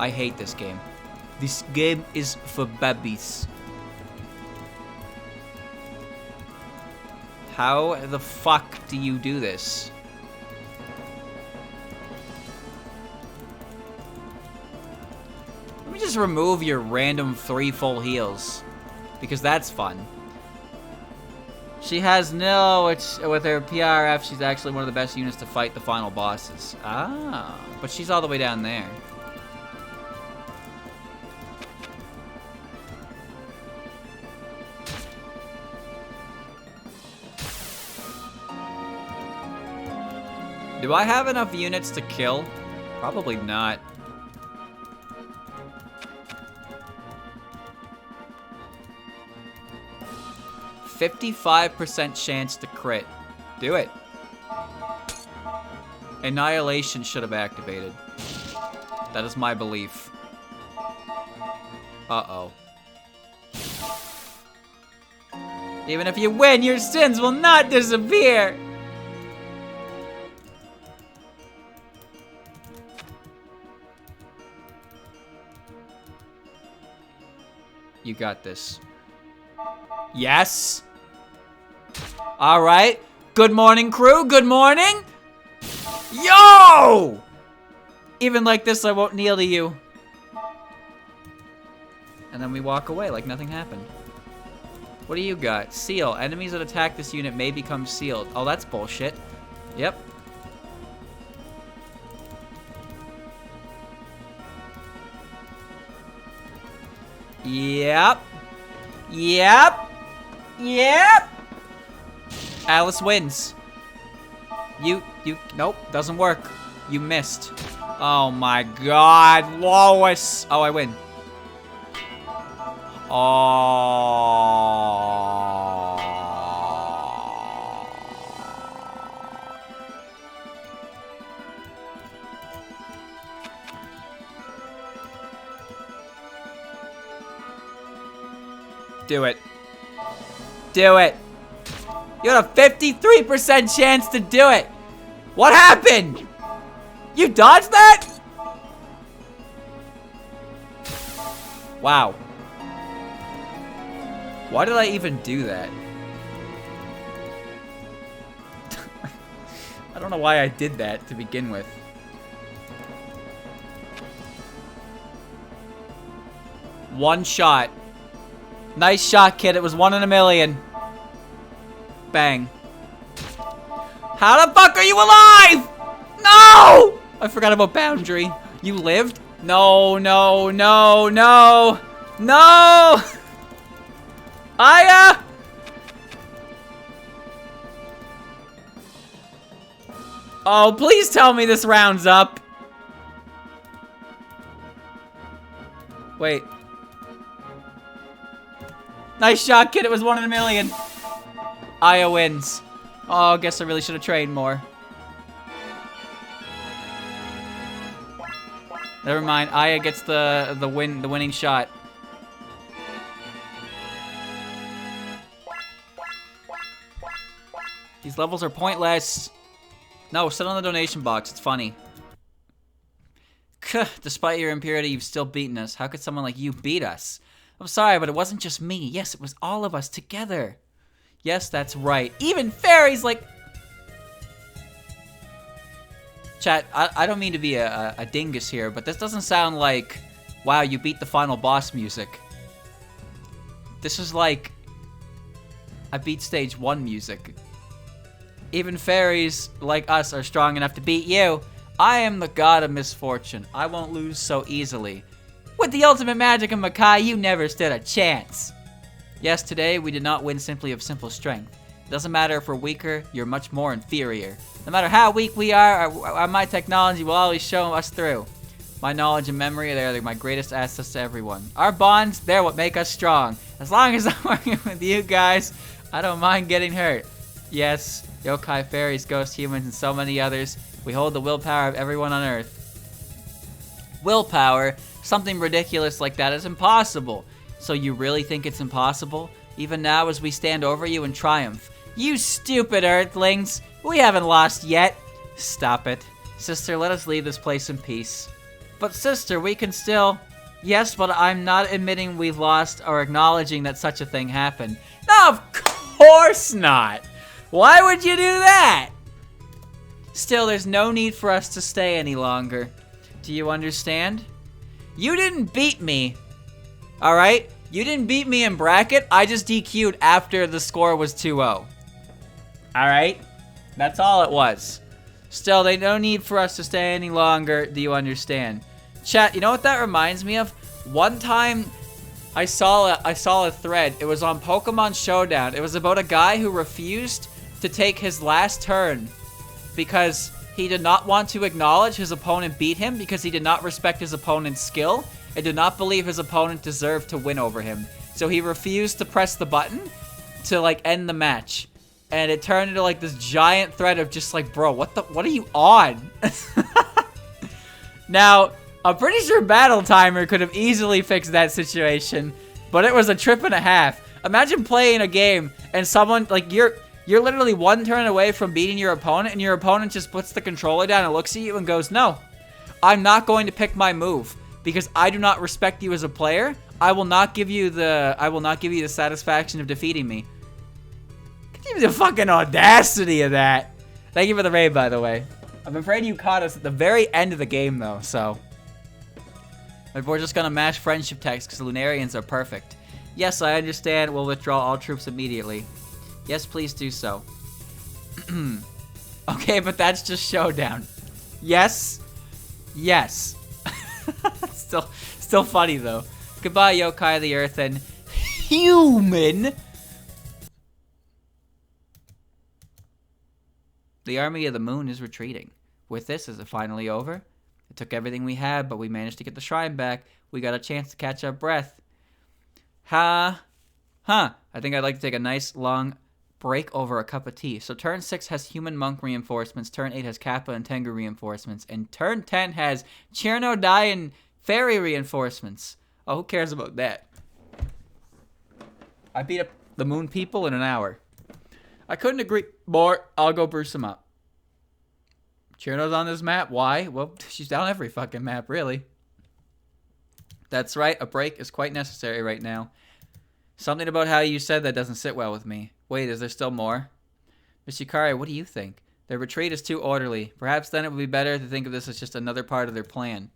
I hate this game. This game is for babies. How the fuck do you do this? Let me just remove your random 3 full heals. Because that's fun. She has no... with her PRF, she's actually one of the best units to fight the final bosses. Ah, but she's all the way down there. Do I have enough units to kill? Probably not. %55% chance to crit. Do it. Annihilation should have activated. That is my belief. Uh-oh. Even if you win, your sins will not disappear! You got this. Yes! Alright. Good morning, crew. Good morning! Yo! Even like this, I won't kneel to you. And then we walk away like nothing happened. What do you got? Seal. Enemies that attack this unit may become sealed. Oh, that's bullshit. Yep. Yep. Yep. Yep. Alice wins. Nope, doesn't work. You missed. Oh my god, Lois. Oh, I win. Oh. Do it. Do it. You had a 53% chance to do it. What happened? You dodged that? Wow. Why did I even do that? I don't know why I did that to begin with. One shot. Nice shot, kid. It was 1 in a million. Bang. How the fuck are you alive? No! I forgot about boundary. You lived? No, no, no, no. No! Aya! Oh, please tell me this rounds up. Wait. Nice shot, kid. It was 1 in a million. Aya wins. Oh, guess I really should have trained more. Never mind. Aya gets the winning shot. These levels are pointless. No, sit on the donation box. It's funny. Despite your impurity, you've still beaten us. How could someone like you beat us? I'm sorry, but it wasn't just me. Yes, it was all of us together. Yes, that's right. Even fairies like... Chat, I don't mean to be a dingus here, but this doesn't sound like, wow, you beat the final boss music. This is like, I beat stage 1 music. Even fairies like us are strong enough to beat you. I am the god of misfortune. I won't lose so easily. With the ultimate magic of Makai, you never stood a chance. Yes, today we did not win simply of simple strength. It doesn't matter if we're weaker, you're much more inferior. No matter how weak we are, my technology will always show us through. My knowledge and memory, they're my greatest assets to everyone. Our bonds, they're what make us strong. As long as I'm working with you guys, I don't mind getting hurt. Yes, yokai, fairies, ghost humans, and so many others, we hold the willpower of everyone on Earth. Willpower? Something ridiculous like that is impossible. So you really think it's impossible? Even now as we stand over you in triumph. You stupid Earthlings! We haven't lost yet. Stop it. Sister, let us leave this place in peace. But sister, we can still... Yes, but I'm not admitting we've lost or acknowledging that such a thing happened. No, of course not. Why would you do that? Still, there's no need for us to stay any longer. Do you understand? You didn't beat me. Alright? You didn't beat me in bracket. I just DQ'd after the score was 2-0. Alright? That's all it was. Still, there's no need for us to stay any longer. Do you understand? Chat, you know what that reminds me of? One time, I saw a thread. It was on Pokemon Showdown. It was about a guy who refused to take his last turn because he did not want to acknowledge his opponent beat him because he did not respect his opponent's skill and did not believe his opponent deserved to win over him. So he refused to press the button to, like, end the match. And it turned into, like, this giant thread of just, like, bro, what are you on? Now, I'm pretty sure Battle Timer could have easily fixed that situation, but it was a trip and a half. Imagine playing a game and someone, like, you're literally one turn away from beating your opponent, and your opponent just puts the controller down and looks at you and goes, no, I'm not going to pick my move because I do not respect you as a player. I will not give you the satisfaction of defeating me. Give me the fucking audacity of that. Thank you for the raid, by the way. I'm afraid you caught us at the very end of the game, though, so. But we're just gonna mash friendship text because the Lunarians are perfect. Yes, I understand. We'll withdraw all troops immediately. Yes, please do so. Okay, but that's just Showdown. Yes. Yes. Still funny, though. Goodbye, Yokai the Earth and human. The army of the moon is retreating. With this, is it finally over? It took everything we had, but we managed to get the shrine back. We got a chance to catch our breath. I think I'd like to take a nice long break over a cup of tea. So turn 6 has human monk reinforcements, turn 8 has Kappa and Tengu reinforcements, and turn 10 has Cherno Dai and fairy reinforcements. Oh, who cares about that? I beat up the moon people in an hour. I couldn't agree more. I'll go brew some up. Cherno's on this map. Why? Well, she's down every fucking map, really. That's right. A break is quite necessary right now. Something about how you said that doesn't sit well with me. Wait, is there still more? Miss Yukari, what do you think? Their retreat is too orderly. Perhaps then it would be better to think of this as just another part of their plan.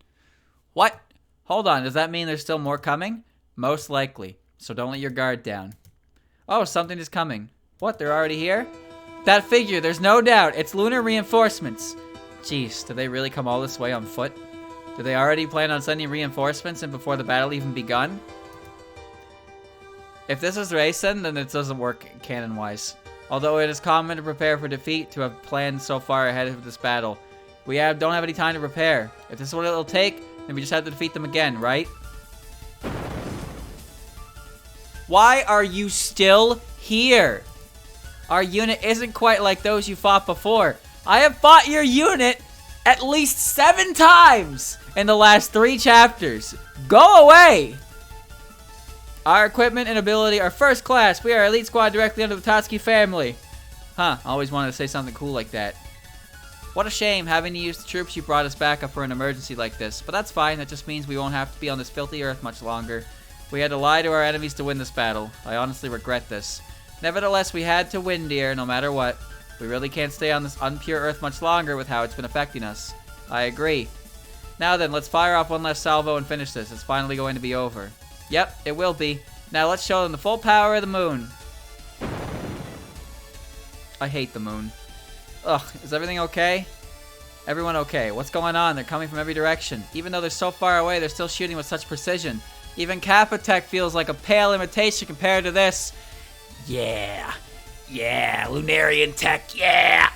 What? Hold on. Does that mean there's still more coming? Most likely. So don't let your guard down. Oh, something is coming. What, they're already here? That figure, there's no doubt. It's lunar reinforcements. Jeez, did they really come all this way on foot? Did they already plan on sending reinforcements and before the battle even begun? If this is racing, then it doesn't work canon-wise. Although it is common to prepare for defeat to have planned so far ahead of this battle. We don't have any time to prepare. If this is what it'll take, then we just have to defeat them again, right? Why are you still here? Our unit isn't quite like those you fought before. I have fought your unit at least 7 times in the last 3 chapters. Go away! Our equipment and ability are first class. We are elite squad directly under the Tatsuki family. Huh, always wanted to say something cool like that. What a shame having to use the troops you brought us back up for an emergency like this. But that's fine, that just means we won't have to be on this filthy earth much longer. We had to lie to our enemies to win this battle. I honestly regret this. Nevertheless, we had to win, dear, no matter what. We really can't stay on this unpure earth much longer with how it's been affecting us. I agree. Now then, let's fire off one last salvo and finish this. It's finally going to be over. Yep, it will be. Now let's show them the full power of the moon. I hate the moon. Ugh, is everything okay? Everyone okay? What's going on? They're coming from every direction. Even though they're so far away, they're still shooting with such precision. Even Kappa Tech feels like a pale imitation compared to this. Yeah. Yeah, Lunarian Tech, yeah.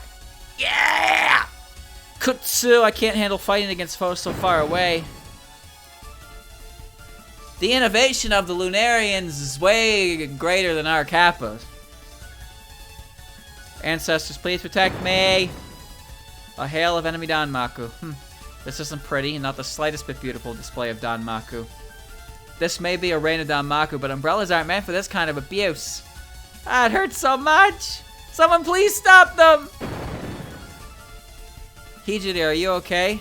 Yeah! Kutsu, I can't handle fighting against foes so far away. The innovation of the Lunarians is way greater than our Kappas. Ancestors, please protect me. A hail of enemy Danmaku. This isn't pretty, and not the slightest bit beautiful display of Danmaku. This may be a rain of Danmaku, but umbrellas aren't meant for this kind of abuse. Ah, it hurts so much. Someone please stop them. Hijiri, are you okay?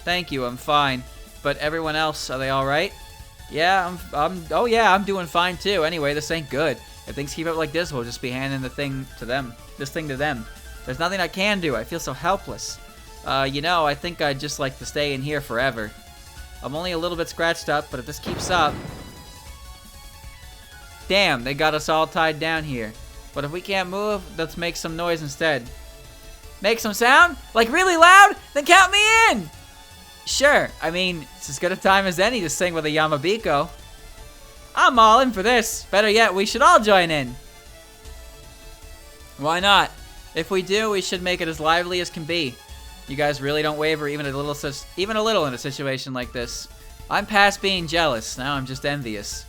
Thank you, I'm fine. But everyone else, are they alright? Yeah, oh yeah, I'm doing fine too. Anyway, this ain't good. If things keep up like this, we'll just be handing this thing to them. There's nothing I can do. I feel so helpless. You know, I think I'd just like to stay in here forever. I'm only a little bit scratched up, but if this keeps up... Damn, they got us all tied down here. But if we can't move, let's make some noise instead. Make some sound? Like really loud? Then count me in! Sure, I mean, it's as good a time as any to sing with a Yamabiko. I'm all in for this. Better yet, we should all join in. Why not? If we do, we should make it as lively as can be. You guys really don't waver even a little in a situation like this. I'm past being jealous. Now I'm just envious.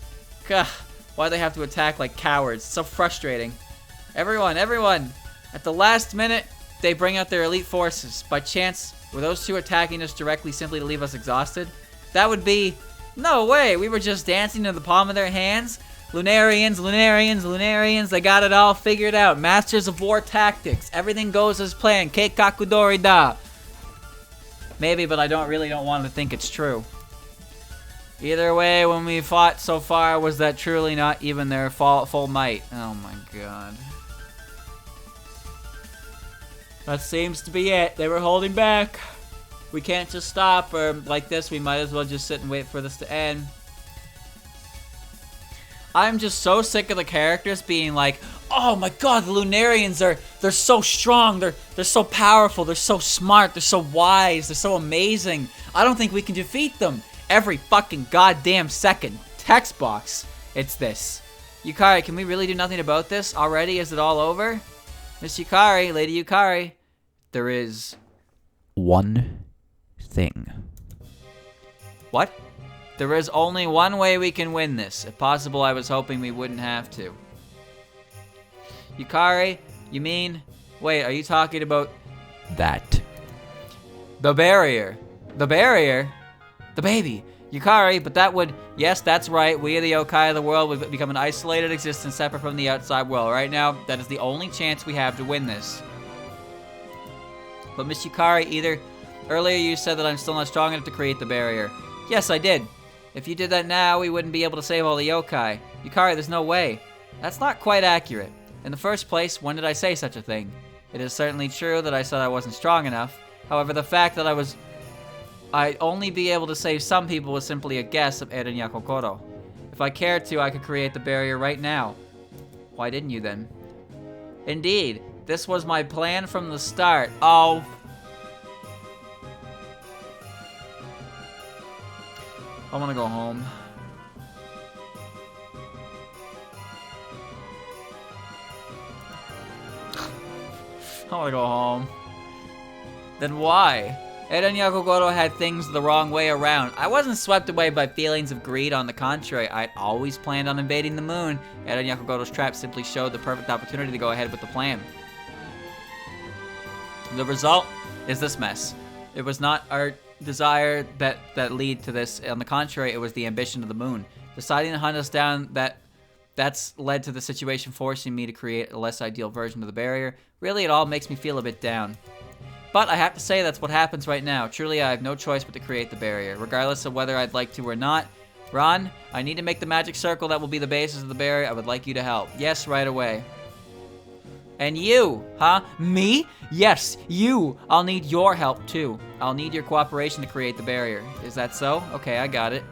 Gah, why they have to attack like cowards? It's so frustrating. Everyone. At the last minute, they bring out their elite forces. By chance, were those two attacking us directly simply to leave us exhausted? That would be... No way, we were just dancing in the palm of their hands? Lunarians, they got it all figured out. Masters of war tactics. Everything goes as planned. Keikaku dori da. Maybe, but I really don't want to think it's true. Either way, when we fought so far, was that truly not even their full might? Oh my god. That seems to be it. They were holding back. We can't just stop, or like this, we might as well just sit and wait for this to end. I'm just so sick of the characters being like, oh my god, the Lunarians they're so strong, they're so powerful, they're so smart, they're so wise, they're so amazing. I don't think we can defeat them. Every fucking goddamn second. Text box. It's this. Yukari, can we really do nothing about this already? Is it all over? Miss Yukari, Lady Yukari, there is one thing. What? There is only one way we can win this. If possible, I was hoping we wouldn't have to. Yukari, you mean... Wait, are you talking about... that? The barrier. The barrier? The baby. Yukari, but that would... Yes, that's right. We, the yokai of the world, would become an isolated existence separate from the outside world. Right now, that is the only chance we have to win this. But Miss Yukari, earlier you said that I'm still not strong enough to create the barrier. Yes, I did. If you did that now, we wouldn't be able to save all the yokai. Yukari, there's no way. That's not quite accurate. In the first place, when did I say such a thing? It is certainly true that I said I wasn't strong enough. However, the fact that I'd only be able to save some people was simply a guess of Eren Yakokoro. If I cared to, I could create the barrier right now. Why didn't you then? Indeed, this was my plan from the start. Oh. I want to go home. I want to go home. Then why? Eren Yakogoro had things the wrong way around. I wasn't swept away by feelings of greed. On the contrary, I'd always planned on invading the moon. Eren Yakogoro's trap simply showed the perfect opportunity to go ahead with the plan. The result is this mess. It was not our desire that lead to this. On the contrary, it was the ambition of the moon. Deciding to hunt us down, that's led to the situation forcing me to create a less ideal version of the barrier. Really, it all makes me feel a bit down. But I have to say that's what happens right now. Truly, I have no choice but to create the barrier, regardless of whether I'd like to or not. Ron, I need to make the magic circle that will be the basis of the barrier. I would like you to help. Yes, right away. And you, huh? Me? Yes, you. I'll need your help, too. I'll need your cooperation to create the barrier. Is that so? Okay, I got it.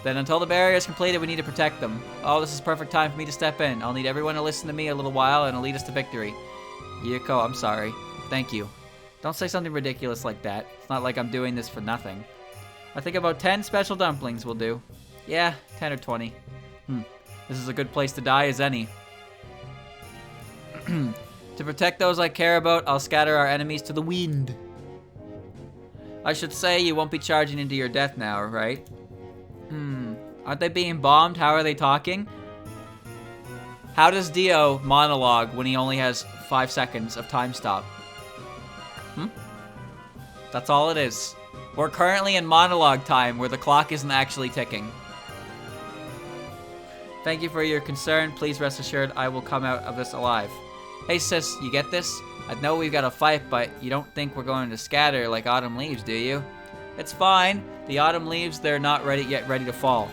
Then until the barrier is completed, we need to protect them. Oh, this is perfect time for me to step in. I'll need everyone to listen to me a little while and it'll lead us to victory. Yuko, I'm sorry. Thank you. Don't say something ridiculous like that. It's not like I'm doing this for nothing. I think about 10 special dumplings will do. Yeah, 10 or 20. This is a good place to die as any. To protect those I care about, I'll scatter our enemies to the wind. I should say you won't be charging into your death now, right? Aren't they being bombed? How are they talking? How does Dio monologue when he only has 5 seconds of time stop? That's all it is. We're currently in monologue time where the clock isn't actually ticking. Thank you for your concern. Please rest assured I will come out of this alive. Hey sis, you get this? I know we've got to fight, but you don't think we're going to scatter like autumn leaves, do you? It's fine. The autumn leaves, they're not yet ready to fall.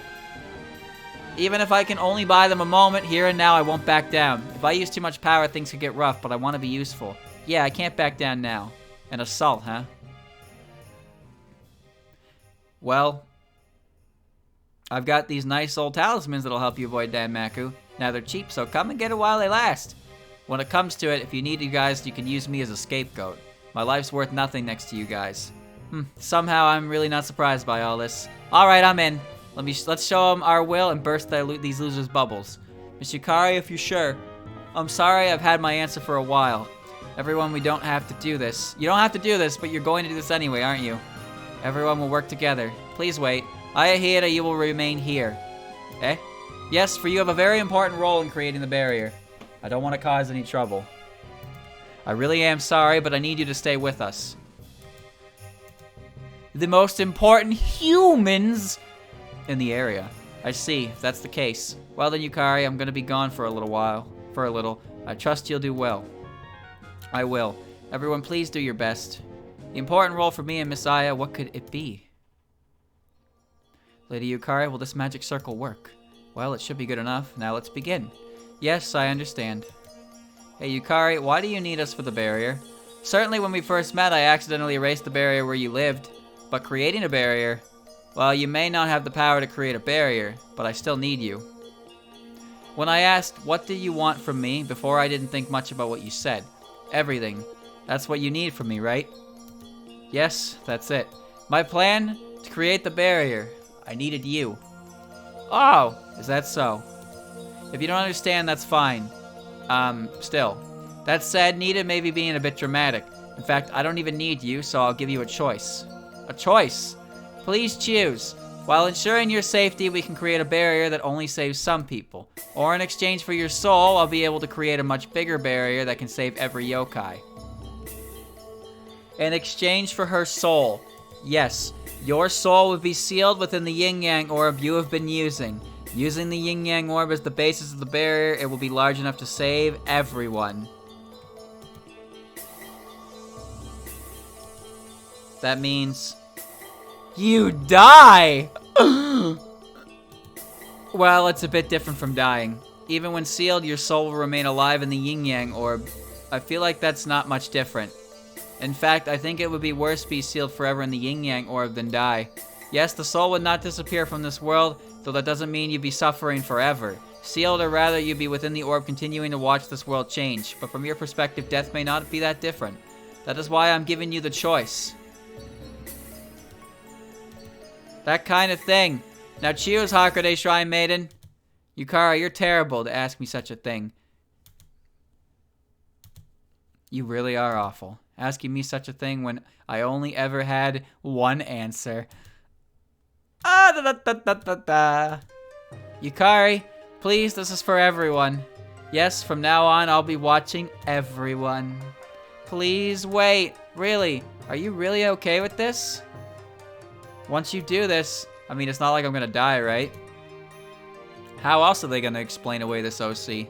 Even if I can only buy them a moment, here and now I won't back down. If I use too much power, things could get rough, but I want to be useful. Yeah, I can't back down now. An assault, huh? Well, I've got these nice old talismans that'll help you avoid Danmaku. Now they're cheap, so come and get it while they last. When it comes to it, if you need you guys, you can use me as a scapegoat. My life's worth nothing next to you guys. Somehow I'm really not surprised by all this. Alright, I'm in. Let's show them our will and burst these losers' bubbles. Miss Yukari, if you're sure. I'm sorry, I've had my answer for a while. Everyone, we don't have to do this. You don't have to do this, but you're going to do this anyway, aren't you? Everyone will work together. Please wait. Ayahira, you will remain here. Eh? Yes, for you have a very important role in creating the barrier. I don't want to cause any trouble. I really am sorry, but I need you to stay with us. The most important humans in the area. I see. If that's the case. Well then, Yukari, I'm gonna be gone for a little while. I trust you'll do well. I will. Everyone, please do your best. The important role for me and Miss Aya, what could it be? Lady Yukari, will this magic circle work? Well, it should be good enough. Now let's begin. Yes, I understand. Hey Yukari, why do you need us for the barrier? Certainly when we first met, I accidentally erased the barrier where you lived. But creating a barrier... Well, you may not have the power to create a barrier, but I still need you. When I asked, what do you want from me, before I didn't think much about what you said. Everything. That's what you need from me, right? Yes, that's it. My plan? To create the barrier. I needed you. Oh, is that so? If you don't understand, that's fine. Still. That said, needed may be being a bit dramatic. In fact, I don't even need you, so I'll give you a choice. A choice? Please choose. While ensuring your safety, we can create a barrier that only saves some people. Or in exchange for your soul, I'll be able to create a much bigger barrier that can save every yokai. In exchange for her soul. Yes, your soul would be sealed within the yin-yang orb you have been using. Using the yin-yang orb as the basis of the barrier, it will be large enough to save everyone. That means... you die! Well, it's a bit different from dying. Even when sealed, your soul will remain alive in the yin-yang orb. I feel like that's not much different. In fact, I think it would be worse to be sealed forever in the yin-yang orb than die. Yes, the soul would not disappear from this world, though that doesn't mean you'd be suffering forever. Sealed, or rather, you'd be within the orb continuing to watch this world change. But from your perspective, death may not be that different. That is why I'm giving you the choice. That kind of thing. Now choose, Hakude Shrine Maiden. Yukari, you're terrible to ask me such a thing. You really are awful. Asking me such a thing when I only ever had one answer. Yukari, please, this is for everyone. Yes, from now on, I'll be watching everyone. Please wait. Really? Are you really okay with this? Once you do this, I mean, it's not like I'm gonna die, right? How else are they gonna explain away this OC?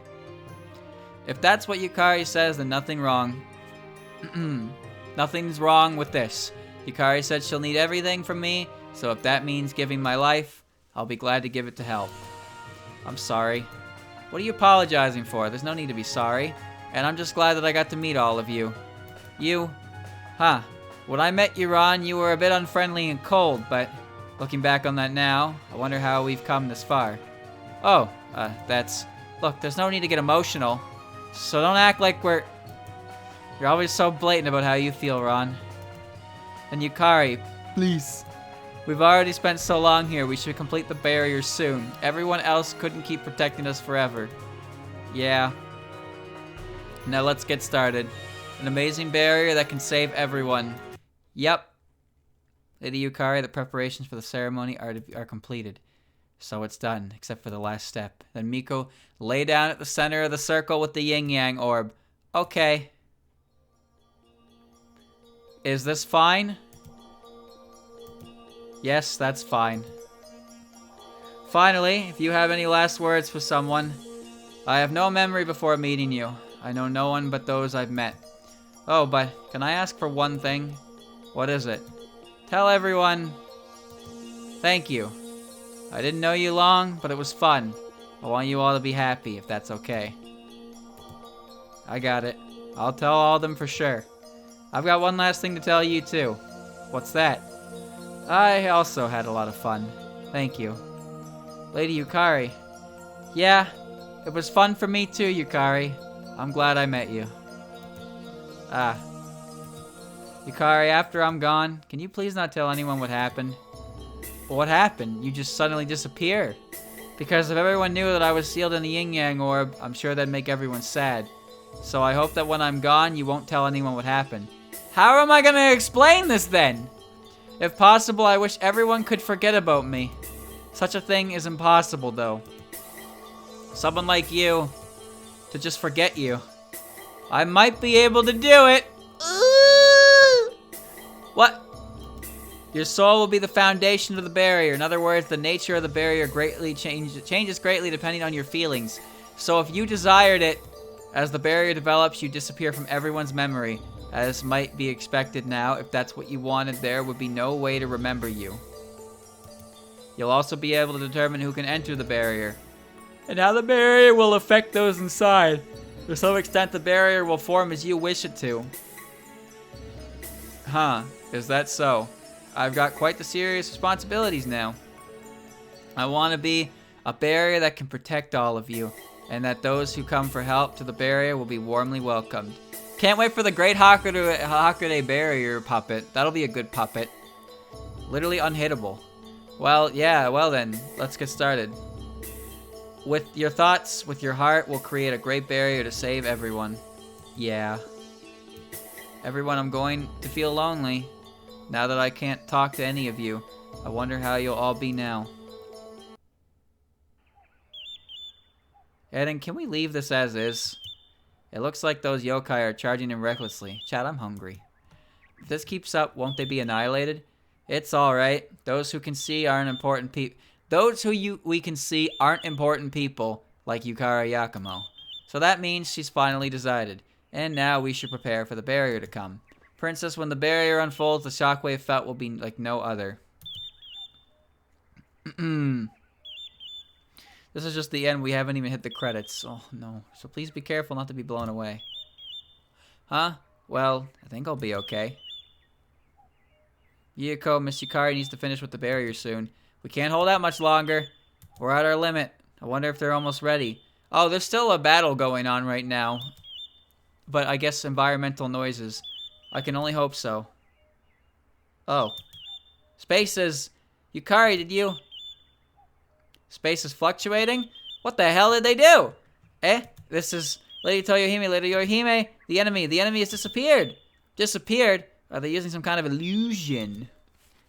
If that's what Yukari says, then nothing wrong. Nothing's wrong with this. Yukari said she'll need everything from me, so if that means giving my life, I'll be glad to give it to help. I'm sorry. What are you apologizing for? There's no need to be sorry. And I'm just glad that I got to meet all of you. You? Huh. When I met you, Ron, you were a bit unfriendly and cold, but looking back on that now, I wonder how we've come this far. Oh, that's... Look, there's no need to get emotional. So don't act like we're... You're always so blatant about how you feel, Ron. And Yukari, please. We've already spent so long here, we should complete the barrier soon. Everyone else couldn't keep protecting us forever. Yeah. Now let's get started. An amazing barrier that can save everyone. Yep. Lady Yukari, the preparations for the ceremony are completed. So it's done, except for the last step. Then Miko, lay down at the center of the circle with the yin-yang orb. Okay. Is this fine? Yes, that's fine. Finally, if you have any last words for someone. I have no memory before meeting you. I know no one but those I've met. Oh, but can I ask for one thing? What is it? Tell everyone, thank you. I didn't know you long, but it was fun. I want you all to be happy, if that's okay. I got it. I'll tell all of them for sure. I've got one last thing to tell you, too. What's that? I also had a lot of fun. Thank you. Lady Yukari. Yeah, it was fun for me too, Yukari. I'm glad I met you. Ah. Yukari, after I'm gone, can you please not tell anyone what happened? Well, what happened? You just suddenly disappear. Because if everyone knew that I was sealed in the yin-yang orb, I'm sure that'd make everyone sad. So I hope that when I'm gone, you won't tell anyone what happened. How am I gonna explain this then? If possible, I wish everyone could forget about me. Such a thing is impossible, though. Someone like you, to just forget you. I might be able to do it. What? Your soul will be the foundation of the barrier. In other words, the nature of the barrier greatly changes greatly depending on your feelings. So if you desired it, as the barrier develops, you disappear from everyone's memory. As might be expected now, if that's what you wanted, there would be no way to remember you. You'll also be able to determine who can enter the barrier, and how the barrier will affect those inside. To some extent, the barrier will form as you wish it to. Huh, is that so? I've got quite the serious responsibilities now. I want to be a barrier that can protect all of you, and that those who come for help to the barrier will be warmly welcomed. Can't wait for the Great Hakude barrier puppet. That'll be a good puppet. Literally unhittable. Well, yeah, well then, let's get started. With your thoughts, with your heart, we'll create a great barrier to save everyone. Yeah. Everyone, I'm going to feel lonely. Now that I can't talk to any of you, I wonder how you'll all be now. Eden, can we leave this as is? It looks like those yokai are charging in recklessly. Chat, I'm hungry. If this keeps up, won't they be annihilated? It's alright. Those who can see aren't important people. Those who we can see aren't important people, like Yukari Yakumo. So that means she's finally decided. And now we should prepare for the barrier to come. Princess, when the barrier unfolds, the shockwave felt will be like no other. This is just the end. We haven't even hit the credits. Oh, no. So please be careful not to be blown away. Huh? Well, I think I'll be okay. Yuko, Miss Yukari needs to finish with the barrier soon. We can't hold out much longer. We're at our limit. I wonder if they're almost ready. Oh, there's still a battle going on right now. But I guess environmental noises. I can only hope so. Oh. Spaces. Yukari, did you... Space is fluctuating? What the hell did they do? Eh? This is Lady Toyohime. Lady Toyohime, the enemy. The enemy has disappeared. Disappeared? Are they using some kind of illusion?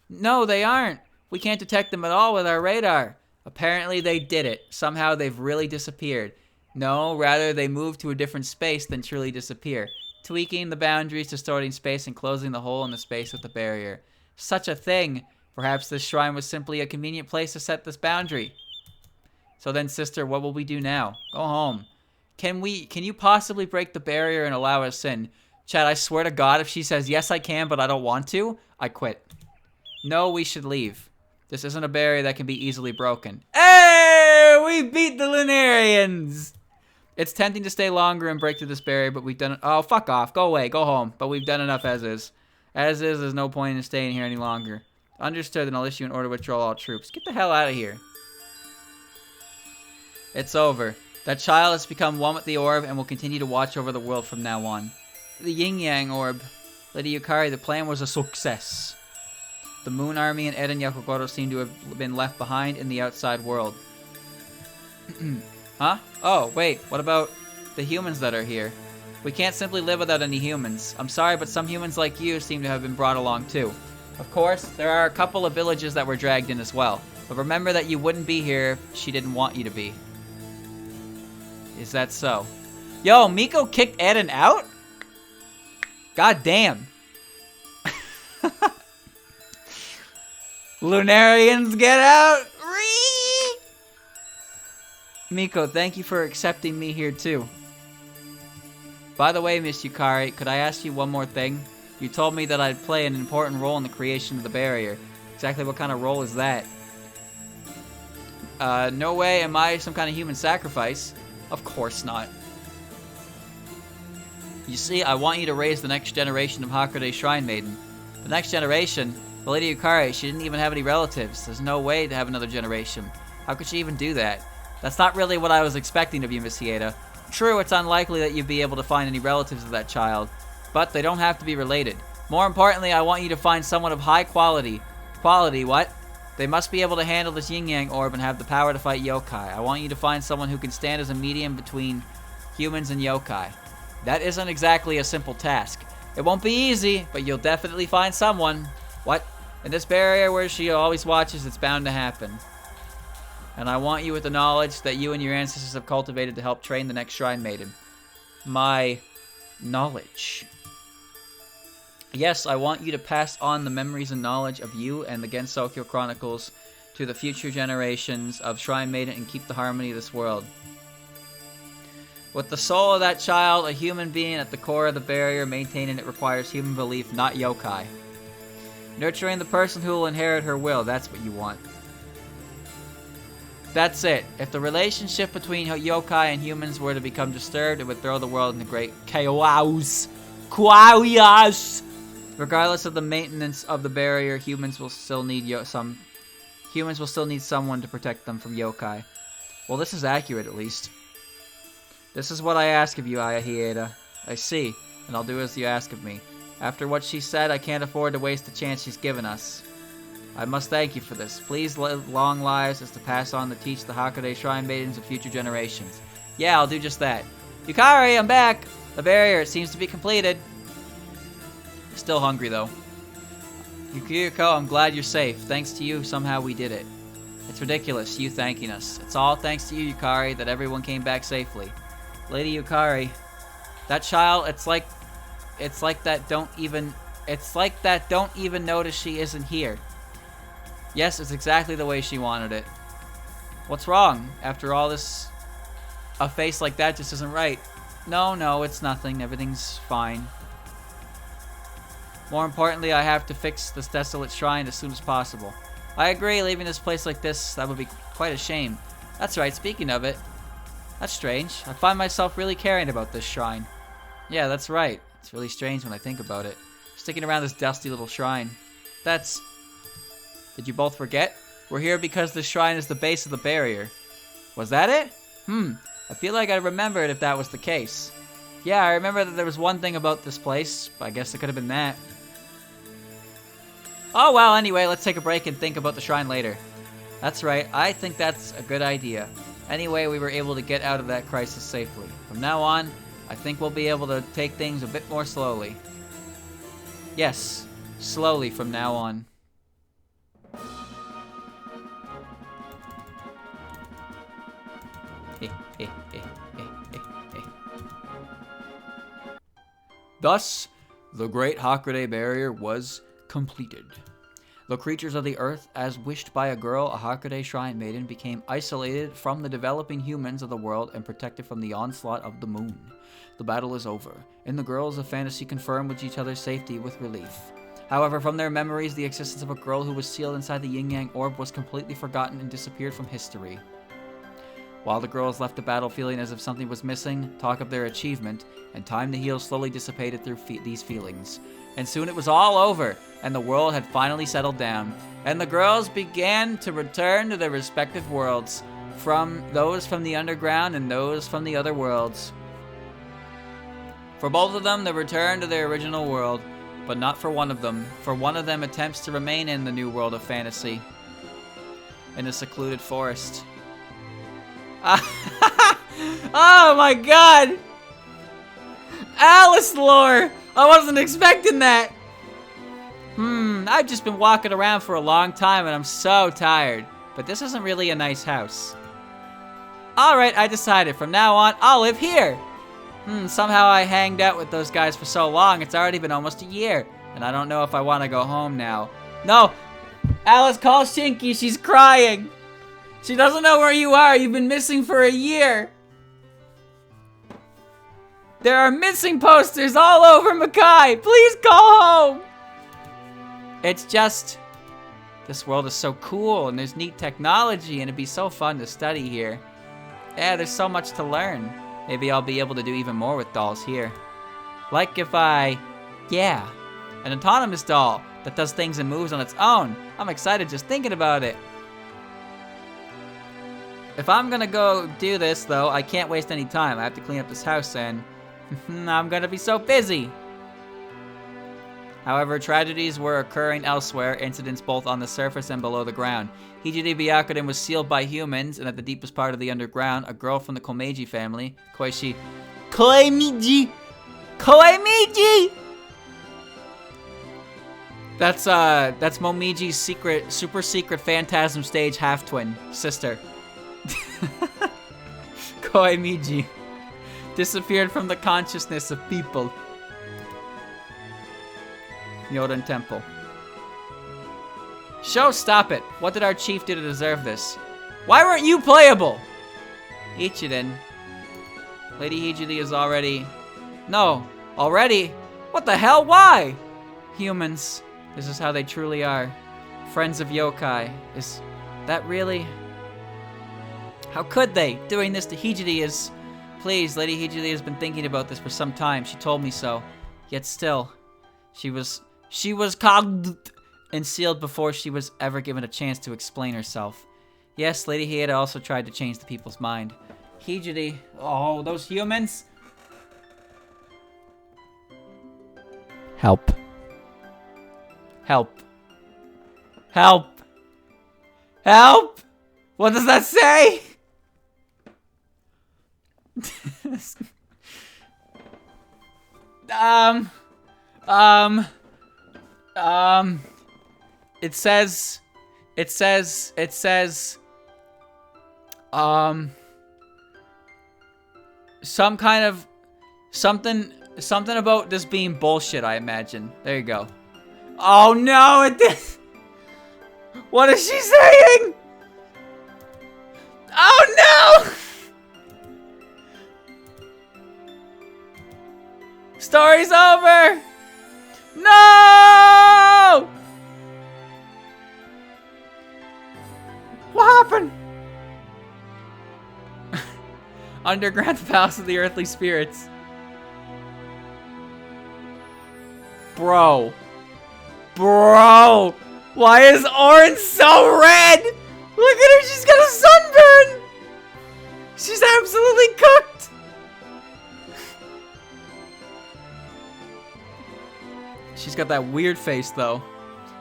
No, they aren't. We can't detect them at all with our radar. Apparently they did it. Somehow they've really disappeared. No, rather they moved to a different space than truly disappear. Tweaking the boundaries, distorting space, and closing the hole in the space with the barrier. Such a thing. Perhaps this shrine was simply a convenient place to set this boundary. So then, sister, what will we do now? Go home. Can you possibly break the barrier and allow us in? Chad, I swear to God, if she says, yes, I can, but I don't want to, I quit. No, we should leave. This isn't a barrier that can be easily broken. Hey, we beat the Lunarians! It's tempting to stay longer and break through this barrier, but we've done it. Oh, fuck off. Go away. Go home. But we've done enough as is. As is, there's no point in staying here any longer. Understood, and I'll issue an order to withdraw all troops. Get the hell out of here. It's over. That child has become one with the orb and will continue to watch over the world from now on. The yin-yang orb. Lady Yukari, the plan was a success. The Moon Army and Eden Yakugoro seem to have been left behind in the outside world. Huh? Oh, wait, what about the humans that are here? We can't simply live without any humans. I'm sorry, but some humans like you seem to have been brought along too. Of course, there are a couple of villages that were dragged in as well. But remember that you wouldn't be here if she didn't want you to be. Is that so? Yo, Miko kicked Eden out? God damn. Lunarians, get out! Miko, thank you for accepting me here too. By the way, Miss Yukari, could I ask you one more thing? You told me that I'd play an important role in the creation of the barrier. Exactly what kind of role is that? No way am I some kind of human sacrifice. Of course not. You see, I want you to raise the next generation of Hakude Shrine Maiden. The next generation? The Lady Yukari, she didn't even have any relatives. There's no way to have another generation. How could she even do that? That's not really what I was expecting of you, Miss Hieda. True, it's unlikely that you'd be able to find any relatives of that child, but they don't have to be related. More importantly, I want you to find someone of high quality. Quality, what? They must be able to handle this yin-yang orb and have the power to fight yokai. I want you to find someone who can stand as a medium between humans and yokai. That isn't exactly a simple task. It won't be easy, but you'll definitely find someone. What? In this barrier where she always watches, it's bound to happen. And I want you with the knowledge that you and your ancestors have cultivated to help train the next Shrine Maiden. My knowledge. Yes, I want you to pass on the memories and knowledge of you and the Gensou Chronicles to the future generations of Shrine Maiden and keep the harmony of this world. With the soul of that child, a human being at the core of the barrier, maintaining it requires human belief, not yokai. Nurturing the person who will inherit her will, that's what you want. That's it. If the relationship between yokai and humans were to become disturbed, it would throw the world into great chaos. Regardless of the maintenance of the barrier, humans will still need someone to protect them from yokai. Well, this is accurate at least. This is what I ask of you, Hieda. I see, and I'll do as you ask of me. After what she said, I can't afford to waste the chance she's given us. I must thank you for this. Please live long lives as to pass on to teach the Hakude Shrine Maidens of future generations. Yeah, I'll do just that. Yukari, I'm back! The barrier, it seems to be completed. Still hungry, though. Yukiko, I'm glad you're safe. Thanks to you, somehow we did it. It's ridiculous, you thanking us. It's all thanks to you, Yukari, that everyone came back safely. Lady Yukari, that child, it's like that don't even notice she isn't here. Yes, it's exactly the way she wanted it. What's wrong? After all this, a face like that just isn't right. No, it's nothing. Everything's fine. More importantly, I have to fix this desolate shrine as soon as possible. I agree, leaving this place like this, that would be quite a shame. That's right, speaking of it. That's strange. I find myself really caring about this shrine. Yeah, that's right. It's really strange when I think about it. Sticking around this dusty little shrine. Did you both forget? We're here because this shrine is the base of the barrier. Was that it? I feel like I remembered if that was the case. Yeah, I remember that there was one thing about this place, but I guess it could have been that. Oh well, anyway, let's take a break and think about the shrine later. That's right, I think that's a good idea. Anyway, we were able to get out of that crisis safely. From now on, I think we'll be able to take things a bit more slowly. Yes, slowly from now on. Thus, the Great Hakude Barrier was completed. The creatures of the earth, as wished by a girl, a Hakude Shrine Maiden, became isolated from the developing humans of the world and protected from the onslaught of the moon. The battle is over, and the girls of fantasy confirm with each other's safety with relief. However, from their memories, the existence of a girl who was sealed inside the yin-yang orb was completely forgotten and disappeared from history. While the girls left the battle feeling as if something was missing, talk of their achievement, and time to heal slowly dissipated through these feelings. And soon it was all over, and the world had finally settled down, and the girls began to return to their respective worlds, from those from the underground and those from the other worlds. For both of them, they returned to their original world, but not for one of them, for one of them attempts to remain in the new world of fantasy, in a secluded forest. Oh my god! Alice lore! I wasn't expecting that! I've just been walking around for a long time and I'm so tired. But this isn't really a nice house. Alright, I decided. From now on, I'll live here! Somehow I hanged out with those guys for so long, it's already been almost a year. And I don't know if I want to go home now. No! Alice, call Shinky, she's crying! She doesn't know where you are, you've been missing for a year! There are missing posters all over Makai. Please call home. It's just, this world is so cool and there's neat technology and it'd be so fun to study here. Yeah, there's so much to learn. Maybe I'll be able to do even more with dolls here. Like if yeah, an autonomous doll that does things and moves on its own. I'm excited just thinking about it. If I'm gonna go do this though, I can't waste any time. I have to clean up this house and I'm gonna be so busy. However, tragedies were occurring elsewhere, incidents both on the surface and below the ground. Hijiri Byakuren was sealed by humans, and at the deepest part of the underground, a girl from the Komeiji family, Koemiji! That's Momiji's super secret phantasm stage half-twin sister. Koemiji disappeared from the consciousness of people. Yoden Temple. Show, stop it. What did our chief do to deserve this? Why weren't you playable? Ichiden. Lady Hijiri is already... No. Already? What the hell? Why? Humans. This is how they truly are. Friends of yokai. Is that really... How could they? Doing this to Hijiri is... Please, Lady Hijiri has been thinking about this for some time. She told me so. Yet still... She was cogged and sealed before she was ever given a chance to explain herself. Yes, Lady Hieda also tried to change the people's mind. Hijiri, oh, those humans. Help. Help. Help. Help! What does that say? It says, some kind of, something about this being bullshit, I imagine. There you go. Oh no, it did. What is she saying? Oh no! Story's over! No! What happened? Underground Palace of the Earthly Spirits. Bro. Bro! Why is orange so red? Look at her, she's got a sunburn! She's absolutely cooked! She's got that weird face, though.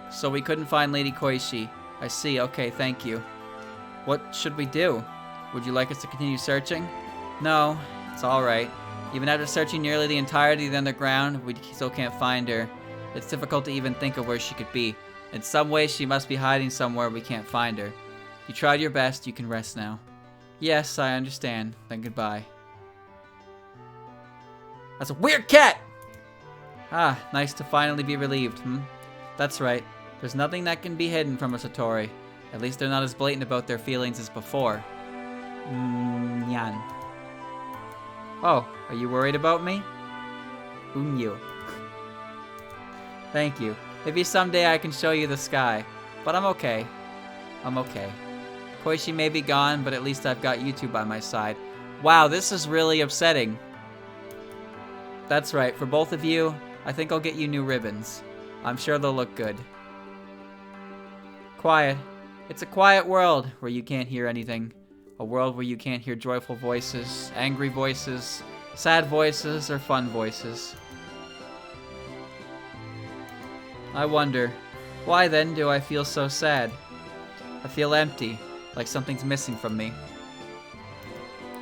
So we couldn't find Lady Koishi. I see. Okay, thank you. What should we do? Would you like us to continue searching? No, it's alright. Even after searching nearly the entirety of the underground, we still can't find her. It's difficult to even think of where she could be. In some way, she must be hiding somewhere we can't find her. You tried your best. You can rest now. Yes, I understand. Then goodbye. That's a weird cat! Ah, nice to finally be relieved, That's right. There's nothing that can be hidden from a Satori. At least they're not as blatant about their feelings as before. Nyan. Oh, are you worried about me? Unyu. Thank you. Maybe someday I can show you the sky. But I'm okay. I'm okay. Koishi may be gone, but at least I've got you two by my side. Wow, this is really upsetting. That's right, for both of you, I think I'll get you new ribbons. I'm sure they'll look good. Quiet. It's a quiet world where you can't hear anything. A world where you can't hear joyful voices, angry voices, sad voices, or fun voices. I wonder, why then do I feel so sad? I feel empty, like something's missing from me.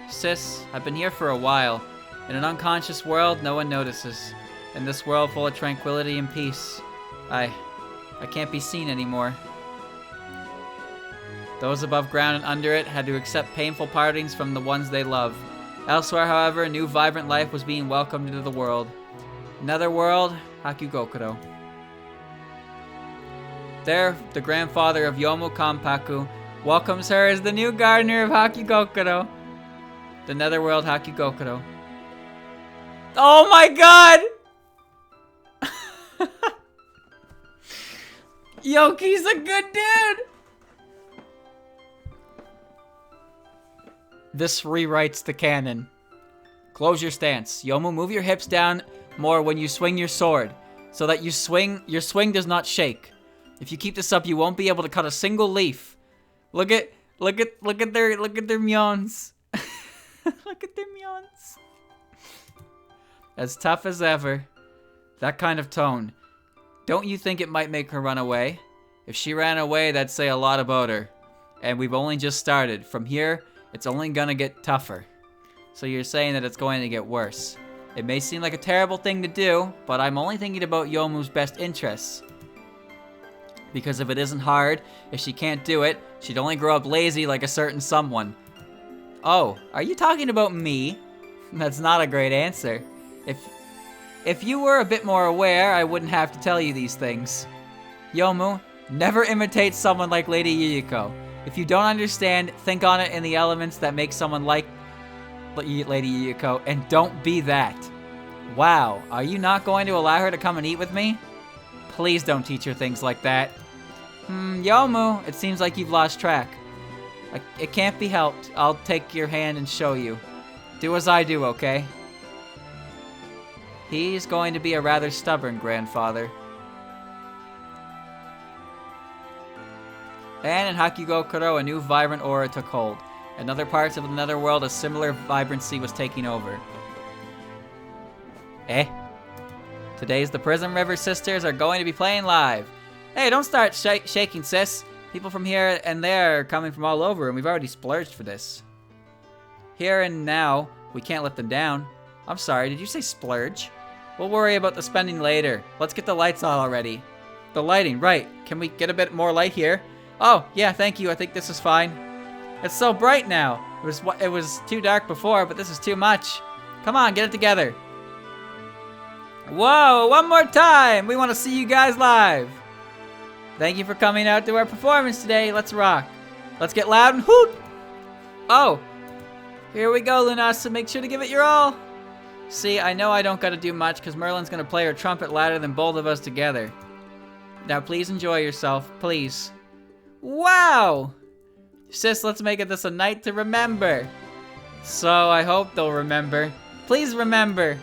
Sis, I've been here for a while. In an unconscious world, no one notices. In this world full of tranquility and peace, I can't be seen anymore. Those above ground and under it had to accept painful partings from the ones they love. Elsewhere, however, a new vibrant life was being welcomed into the world. Another world, Hakugokuro. There, the grandfather of Yomu Kanpaku welcomes her as the new gardener of Hakugokuro. The netherworld Hakugokuro. Oh my god! Yoki's a good dude! This rewrites the canon. Close your stance. Yomu, move your hips down more when you swing your sword, so that your swing does not shake. If you keep this up, you won't be able to cut a single leaf. Look at their myeons. Look at their myeons. As tough as ever. That kind of tone. Don't you think it might make her run away? If she ran away, that'd say a lot about her. And we've only just started. From here, it's only gonna get tougher. So you're saying that it's going to get worse. It may seem like a terrible thing to do, but I'm only thinking about Yomu's best interests. Because if it isn't hard, if she can't do it, she'd only grow up lazy like a certain someone. Oh, are you talking about me? That's not a great answer. If you were a bit more aware, I wouldn't have to tell you these things. Yomu, never imitate someone like Lady Yuyuko. If you don't understand, think on it in the elements that make someone like Lady Yuyuko, and don't be that. Wow, are you not going to allow her to come and eat with me? Please don't teach her things like that. Yomu, it seems like you've lost track. It can't be helped. I'll take your hand and show you. Do as I do, okay? He's going to be a rather stubborn grandfather. And in Hakugo Kuro, a new vibrant aura took hold. In other parts of the netherworld, a similar vibrancy was taking over. Today's the Prism River Sisters are going to be playing live. Hey, don't start shaking, sis. People from here and there are coming from all over, and we've already splurged for this. Here and now, we can't let them down. I'm sorry, did you say splurge? We'll worry about the spending later. Let's get the lights on already. The lighting, right. Can we get a bit more light here? Oh, yeah, thank you. I think this is fine. It's so bright now. It was too dark before, but this is too much. Come on, get it together. Whoa, one more time. We want to see you guys live. Thank you for coming out to our performance today. Let's rock. Let's get loud and hoot. Oh, here we go, Lunasa. Make sure to give it your all. See, I know I don't got to do much because Merlin's going to play her trumpet louder than both of us together. Now, please enjoy yourself. Please. Wow! Sis, let's make this a night to remember. So, I hope they'll remember. Please remember.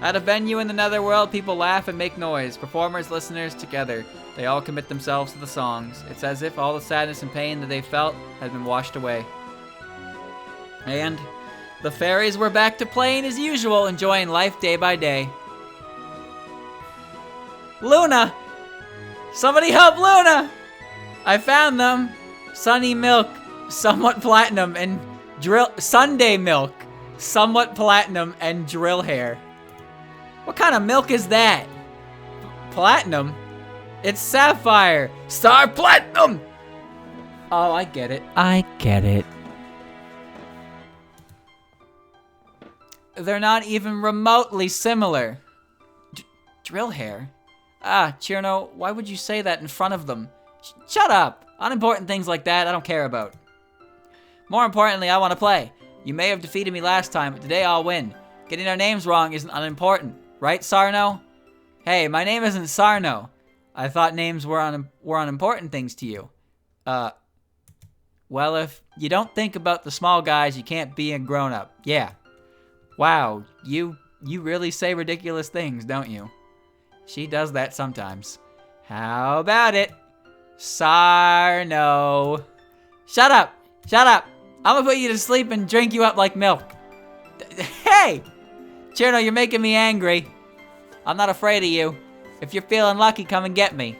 At a venue in the netherworld, people laugh and make noise. Performers, listeners, together. They all commit themselves to the songs. It's as if all the sadness and pain that they felt had been washed away. And the fairies were back to playing as usual, enjoying life day by day. Luna! Somebody help Luna! I found them. Sunny Milk, somewhat platinum, and Sunday Milk, somewhat platinum, and drill hair. What kind of milk is that? Platinum? It's sapphire. Star platinum! Oh, I get it. I get it. They're not even remotely similar. Drill hair? Ah, Chirno, why would you say that in front of them? Shut up! Unimportant things like that I don't care about. More importantly, I want to play. You may have defeated me last time, but today I'll win. Getting our names wrong isn't unimportant. Right, Sarno? Hey, my name isn't Sarno. I thought names were unimportant things to you. Well, if you don't think about the small guys, you can't be a grown-up. Yeah. Wow, you really say ridiculous things, don't you? She does that sometimes. How about it? Sarno. Shut up! Shut up! I'm gonna put you to sleep and drink you up like milk. Hey! Chirno, you're making me angry. I'm not afraid of you. If you're feeling lucky, come and get me.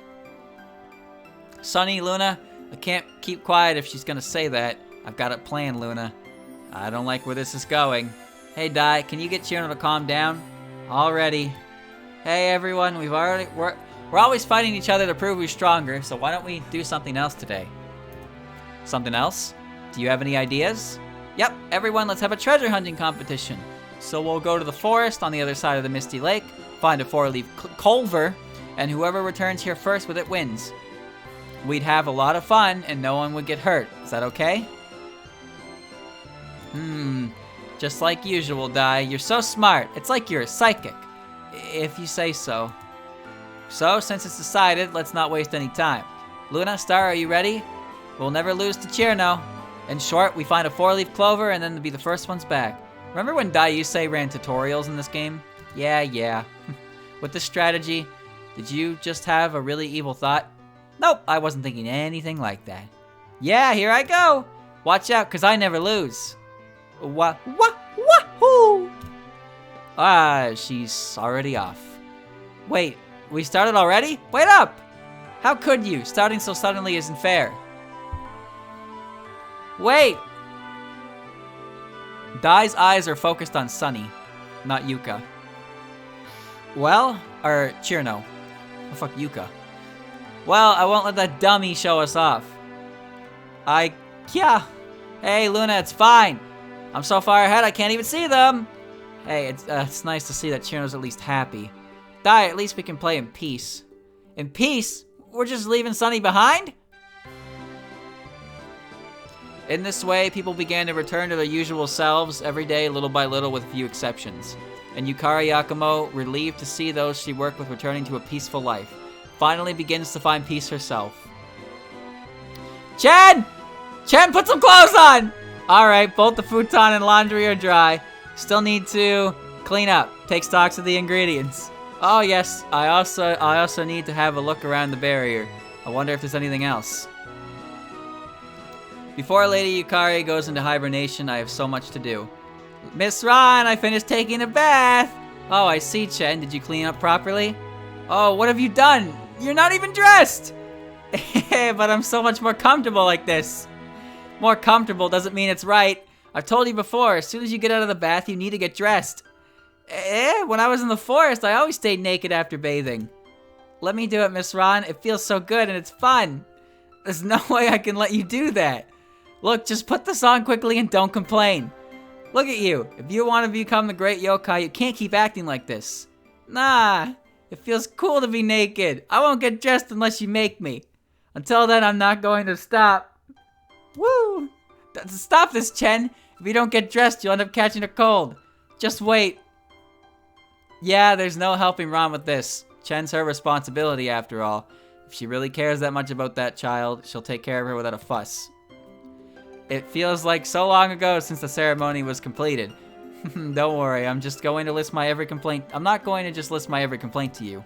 Sunny, Luna, I can't keep quiet if she's gonna say that. I've got it planned, Luna. I don't like where this is going. Hey, Dai, can you get Chirno to calm down? Already. Hey, everyone, we're always fighting each other to prove we're stronger, so why don't we do something else today? Something else? Do you have any ideas? Yep, everyone, let's have a treasure hunting competition. So we'll go to the forest on the other side of the Misty Lake, find a 4-leaf culver, and whoever returns here first with it wins. We'd have a lot of fun, and no one would get hurt. Is that okay? Just like usual, Dai. You're so smart. It's like you're a psychic. If you say so. So, since it's decided, let's not waste any time. Luna, Star, are you ready? We'll never lose to Chirno. In short, we find a 4-leaf clover and then be the first ones back. Remember when Daiusei ran tutorials in this game? Yeah. With this strategy, did you just have a really evil thought? Nope, I wasn't thinking anything like that. Yeah, here I go. Watch out, because I never lose. Wahoo! Ah, she's already off. Wait, we started already? Wait up! How could you? Starting so suddenly isn't fair. Wait! Dai's eyes are focused on Sunny, not Yuka. Well, or Chirno. Oh, fuck, Yuka. Well, I won't let that dummy show us off. Yeah. Hey, Luna, it's fine. I'm so far ahead I can't even see them. Hey, it's nice to see that Chirno's at least happy. Dai, at least we can play in peace. In peace? We're just leaving Sunny behind? In this way, people began to return to their usual selves every day, little by little, with few exceptions. And Yukari Yakumo, relieved to see those she worked with returning to a peaceful life, finally begins to find peace herself. Chen! Chen, put some clothes on! Alright, both the futon and laundry are dry. Still need to clean up. Take stocks of the ingredients. Oh yes, I also need to have a look around the barrier. I wonder if there's anything else. Before Lady Yukari goes into hibernation, I have so much to do. Miss Ron, I finished taking a bath! Oh, I see, Chen. Did you clean up properly? Oh, what have you done? You're not even dressed! But I'm so much more comfortable like this. More comfortable doesn't mean it's right. I've told you before, as soon as you get out of the bath, you need to get dressed. When I was in the forest, I always stayed naked after bathing. Let me do it, Miss Ron. It feels so good and it's fun. There's no way I can let you do that. Look, just put this on quickly and don't complain. Look at you. If you want to become the great yokai, you can't keep acting like this. Nah, it feels cool to be naked. I won't get dressed unless you make me. Until then, I'm not going to stop. Woo! Stop this, Chen. If you don't get dressed, you'll end up catching a cold. Just wait. Yeah, there's no helping Ron with this. Chen's her responsibility, after all. If she really cares that much about that child, she'll take care of her without a fuss. It feels like so long ago since the ceremony was completed. Don't worry, I'm just going to list my every complaint. I'm not going to just list my every complaint to you.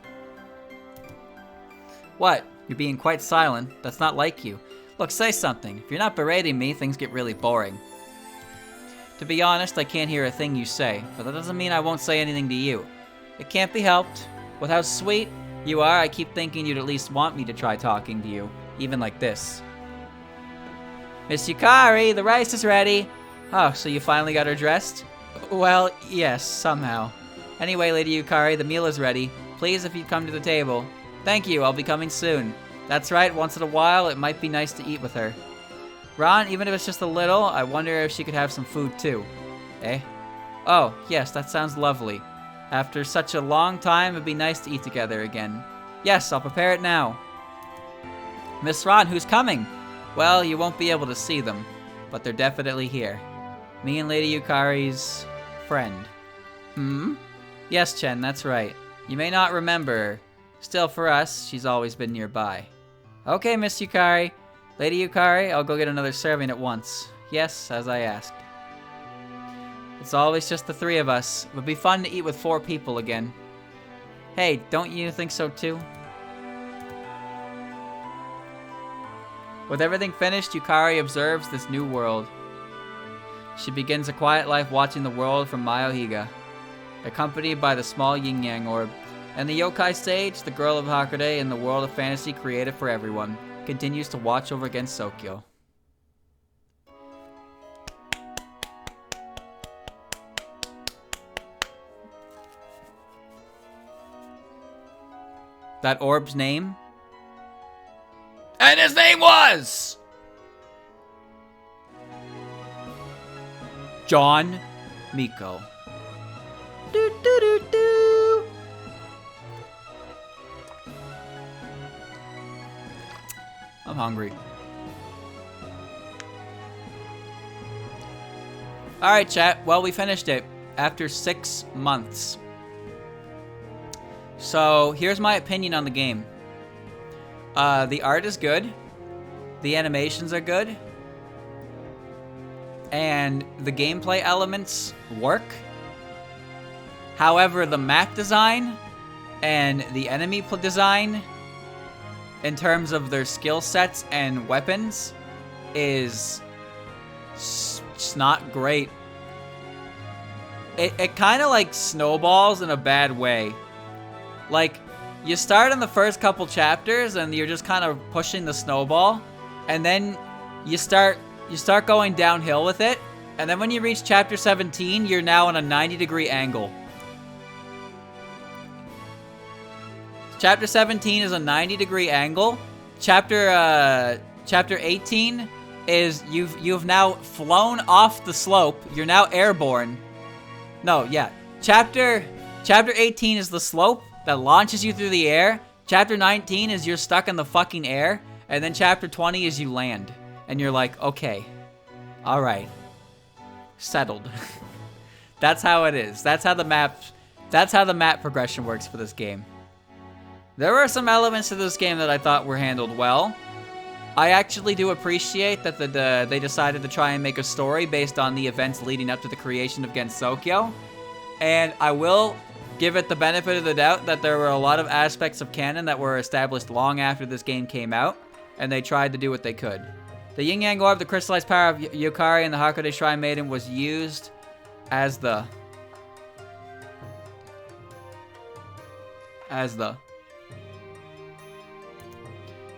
What? You're being quite silent. That's not like you. Look, say something. If you're not berating me, things get really boring. To be honest, I can't hear a thing you say, but that doesn't mean I won't say anything to you. It can't be helped. With how sweet you are, I keep thinking you'd at least want me to try talking to you, even like this. Miss Yukari, the rice is ready. Oh, so you finally got her dressed? Well, yes, somehow. Anyway, Lady Yukari, the meal is ready. Please, if you'd come to the table. Thank you, I'll be coming soon. That's right, once in a while, it might be nice to eat with her. Ron, even if it's just a little, I wonder if she could have some food too. Eh? Oh, yes, that sounds lovely. After such a long time, it'd be nice to eat together again. Yes, I'll prepare it now. Miss Ron, who's coming? Well, you won't be able to see them, but they're definitely here. Me and Lady Yukari's friend. Yes, Chen, that's right. You may not remember her. Still, for us, she's always been nearby. Okay, Miss Yukari. Lady Yukari, I'll go get another serving at once. Yes, as I asked. It's always just the 3 of us. It would be fun to eat with 4 people again. Hey, don't you think so too? With everything finished, Yukari observes this new world. She begins a quiet life watching the world from Mayohiga, accompanied by the small yin-yang orb. And the yokai stage, the girl of Hakude in the world of fantasy created for everyone, continues to watch over Gensokyo. That orb's name? And his name was... John Miko. Do do do do. I'm hungry. Alright, chat. Well, we finished it after 6 months. So, here's my opinion on the game. The art is good. The animations are good. And the gameplay elements work. However, the map design and the enemy design, in terms of their skill sets and weapons, is just not great. It kind of like snowballs in a bad way. Like, you start in the first couple chapters and you're just kind of pushing the snowball, and then you start going downhill with it, and then when you reach chapter 17, you're now on a 90-degree angle. Chapter 17 is a 90-degree angle. Chapter 18 is you've now flown off the slope. You're now airborne. No, yeah. Chapter 18 is the slope that launches you through the air. Chapter 19 is you're stuck in the fucking air. And then chapter 20 is you land. And you're like, okay. Alright. Settled. That's how it is. That's how the map progression works for this game. There were some elements to this game that I thought were handled well. I actually do appreciate that they decided to try and make a story based on the events leading up to the creation of Gensou. And I will give it the benefit of the doubt that there were a lot of aspects of canon that were established long after this game came out, and they tried to do what they could. The yin-yang orb, the crystallized power of Yukari and the Hakude Shrine Maiden was used as the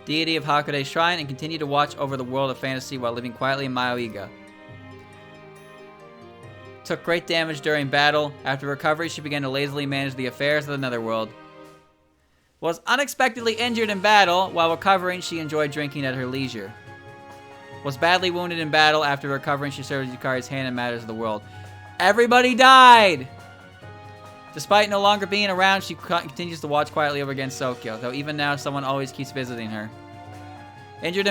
deity of Hakude Shrine and continued to watch over the world of fantasy while living quietly in Maoiga. Took great damage during battle. After recovery, she began to lazily manage the affairs of the netherworld. Was unexpectedly injured in battle. While recovering, she enjoyed drinking at her leisure. Was badly wounded in battle. After recovering, she served as Yukari's hand in matters of the world. Everybody died! Despite no longer being around, she continues to watch quietly over Gensou, though even now, someone always keeps visiting her. Injured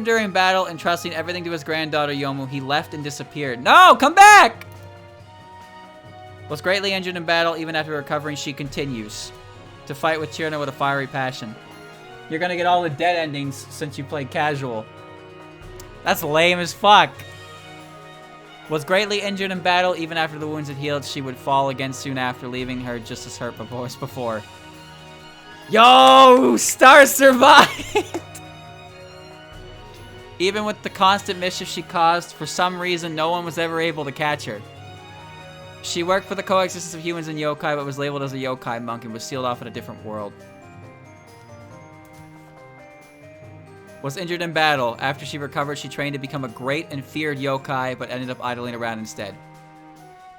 during battle, entrusting everything to his granddaughter Yomu, he left and disappeared. No! Come back! Was greatly injured in battle. Even after recovering, she continues to fight with Chirna with a fiery passion. You're gonna get all the dead endings since you played casual. That's lame as fuck. Was greatly injured in battle. Even after the wounds had healed, she would fall again soon after, leaving her just as hurt as before. Yo! Star survived! Even with the constant mischief she caused, for some reason, no one was ever able to catch her. She worked for the coexistence of humans and yokai, but was labeled as a yokai monk and was sealed off in a different world. Was injured in battle. After she recovered, she trained to become a great and feared yokai, but ended up idling around instead.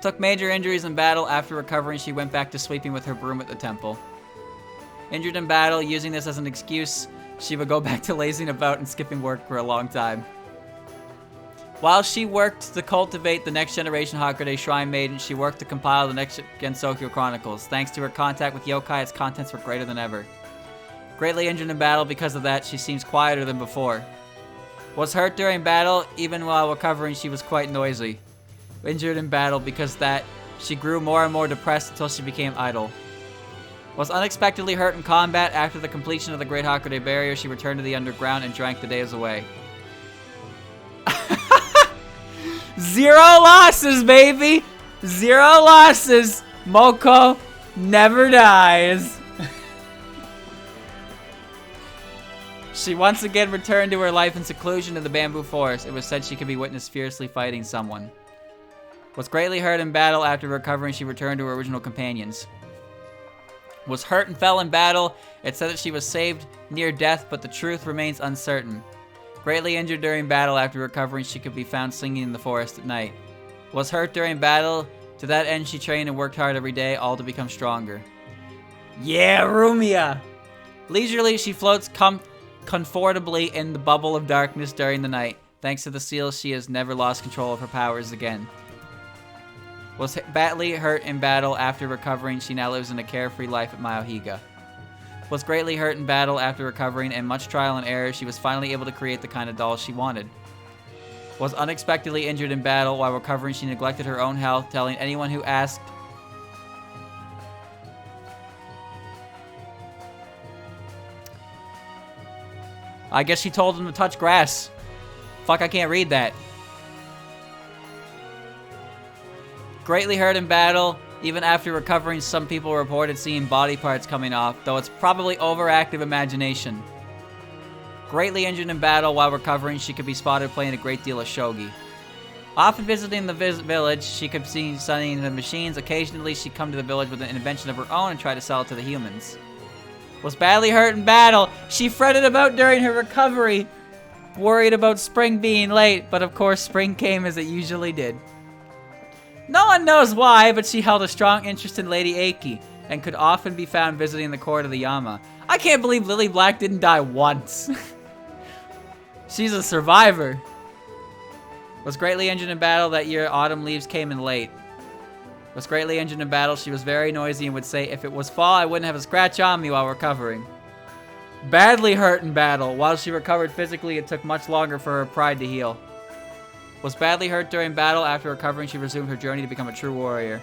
Took major injuries in battle. After recovering, she went back to sweeping with her broom at the temple. Injured in battle, using this as an excuse, she would go back to lazing about and skipping work for a long time. While she worked to cultivate the next generation Hakude Shrine Maiden, she worked to compile the next Gensou Chronicles. Thanks to her contact with yokai, its contents were greater than ever. Greatly injured in battle. Because of that, she seems quieter than before. Was hurt during battle. Even while recovering, she was quite noisy. Injured in battle. Because of that, she grew more and more depressed until she became idle. Was unexpectedly hurt in combat. After the completion of the Great Hakude Barrier, she returned to the underground and drank the days away. 0 losses, baby! 0 losses! Moko never dies. She once again returned to her life in seclusion in the bamboo forest. It was said she could be witnessed fiercely fighting someone. Was greatly hurt in battle. After recovering, she returned to her original companions. Was hurt and fell in battle. It said that she was saved near death, but the truth remains uncertain. Greatly injured during battle. After recovering, she could be found singing in the forest at night. Was hurt during battle. To that end, she trained and worked hard every day, all to become stronger. Yeah, Rumia! Leisurely, she floats comfortably in the bubble of darkness during the night. Thanks to the seal, she has never lost control of her powers again. Was badly hurt in battle. After recovering, she now lives in a carefree life at Maohiga. Was greatly hurt in battle. After recovering and much trial and error, she was finally able to create the kind of doll she wanted. Was unexpectedly injured in battle. While recovering, she neglected her own health, telling anyone who asked. I guess she told him to touch grass. Fuck, I can't read that. Greatly hurt in battle. Even after recovering, some people reported seeing body parts coming off, though it's probably overactive imagination. Greatly injured in battle. While recovering, she could be spotted playing a great deal of shogi. Often visiting the village, she could be studying the machines. Occasionally, she'd come to the village with an invention of her own and try to sell it to the humans. Was badly hurt in battle. She fretted about during her recovery, worried about spring being late, but of course spring came as it usually did. No one knows why, but she held a strong interest in Lady Aki, and could often be found visiting the court of the Yama. I can't believe Lily Black didn't die once. She's a survivor. Was greatly injured in battle. That year, autumn leaves came in late. Was greatly injured in battle. She was very noisy and would say, if it was fall, I wouldn't have a scratch on me while recovering. Badly hurt in battle. While she recovered physically, it took much longer for her pride to heal. Was badly hurt during battle. After recovering, she resumed her journey to become a true warrior.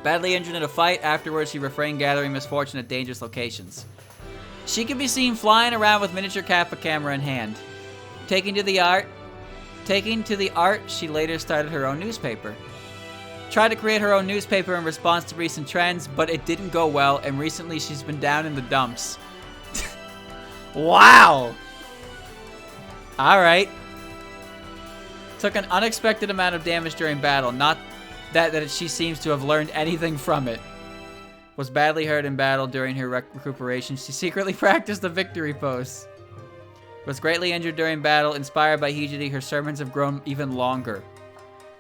Badly injured in a fight. Afterwards, she refrained gathering misfortune at dangerous locations. She can be seen flying around with miniature Kappa camera in hand. Taking to the art, she later started her own newspaper. Tried to create her own newspaper in response to recent trends, but it didn't go well, and recently she's been down in the dumps. Wow! Alright. Took an unexpected amount of damage during battle, not that she seems to have learned anything from it. Was badly hurt in battle. During her recuperation, she secretly practiced the victory pose. Was greatly injured during battle. Inspired by Hijiri, her sermons have grown even longer.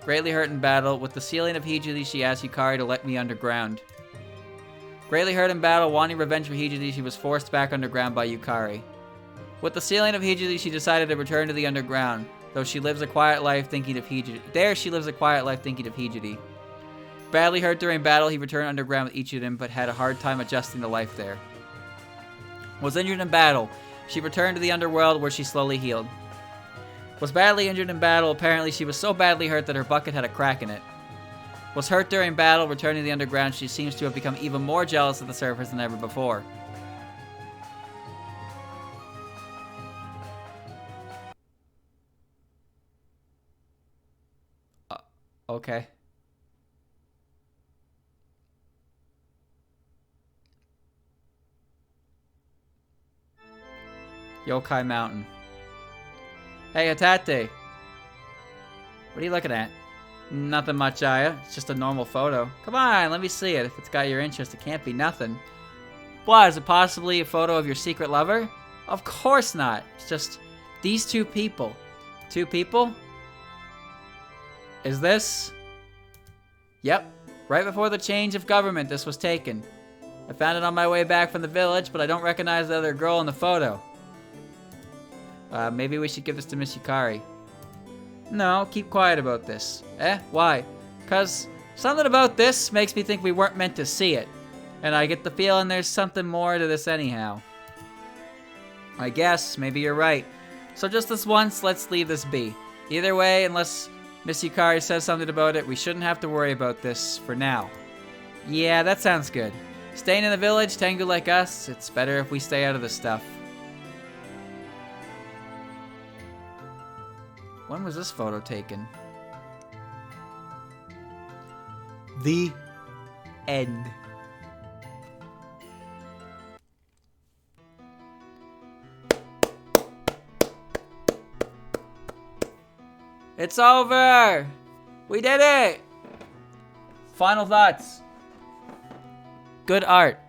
Greatly hurt in battle. With the sealing of Hijiri, she asked Yukari to let me underground. Greatly hurt in battle. Wanting revenge for Hijiri, she was forced back underground by Yukari. With the sealing of Hijiri, she decided to return to the underground, though she lives a quiet life thinking of Hijiri. There, she lives a quiet life thinking of Hijiri. Badly hurt during battle, he returned underground with Ichiden, but had a hard time adjusting to life there. Was injured in battle. She returned to the underworld, where she slowly healed. Was badly injured in battle. Apparently, she was so badly hurt that her bucket had a crack in it. Was hurt during battle. Returning to the underground, she seems to have become even more jealous of the surface than ever before. Okay. Yokai Mountain. Hey, Hatate. What are you looking at? Nothing much, Aya. It's just a normal photo. Come on, let me see it. If it's got your interest, it can't be nothing. What, is it possibly a photo of your secret lover? Of course not. It's just these two people. Two people? Is this? Yep. Right before the change of government, this was taken. I found it on my way back from the village, but I don't recognize the other girl in the photo. Maybe we should give this to Miss Yukari. No, keep quiet about this. Eh? Why? 'Cause something about this makes me think we weren't meant to see it. And I get the feeling there's something more to this anyhow. I guess, maybe you're right. So just this once, let's leave this be. Either way, unless Miss Yukari says something about it, we shouldn't have to worry about this for now. Yeah, that sounds good. Staying in the village, Tengu like us, it's better if we stay out of this stuff. When was this photo taken? The end. It's over! We did it! Final thoughts. Good art.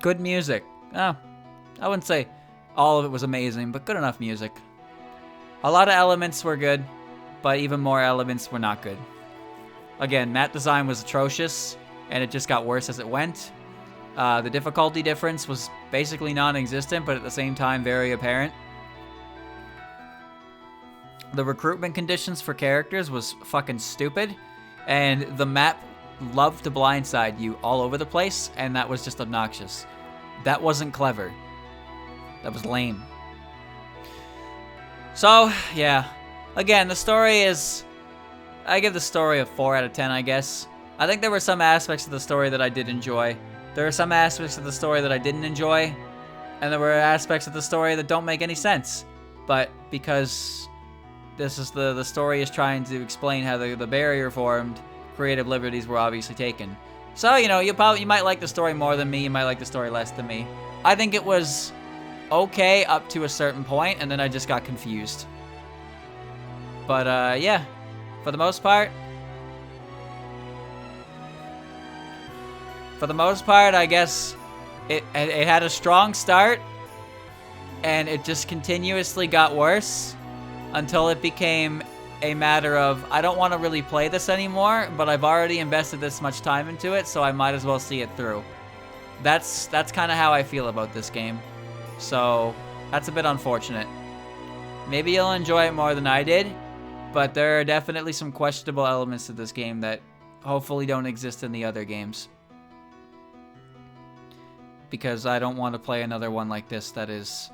Good music. Oh, I wouldn't say all of it was amazing, but good enough music. A lot of elements were good, but even more elements were not good. Again, map design was atrocious, and it just got worse as it went. The difficulty difference was basically non-existent, but at the same time very apparent. The recruitment conditions for characters was fucking stupid, and the map loved to blindside you all over the place, and that was just obnoxious. That wasn't clever. That was lame. So, yeah. Again, the story is... I give the story a 4 out of 10, I guess. I think there were some aspects of the story that I did enjoy. There are some aspects of the story that I didn't enjoy. And there were aspects of the story that don't make any sense. But because this is the story is trying to explain how the barrier formed, creative liberties were obviously taken. So, you know, you might like the story more than me, you might like the story less than me. I think it was okay up to a certain point, and then I just got confused. But, yeah, for the most part, I guess it had a strong start, and it just continuously got worse until it became a matter of, I don't want to really play this anymore, but I've already invested this much time into it, so I might as well see it through. That's kind of how I feel about this game. So, that's a bit unfortunate. Maybe you'll enjoy it more than I did, but there are definitely some questionable elements to this game that hopefully don't exist in the other games. Because I don't want to play another one like this that is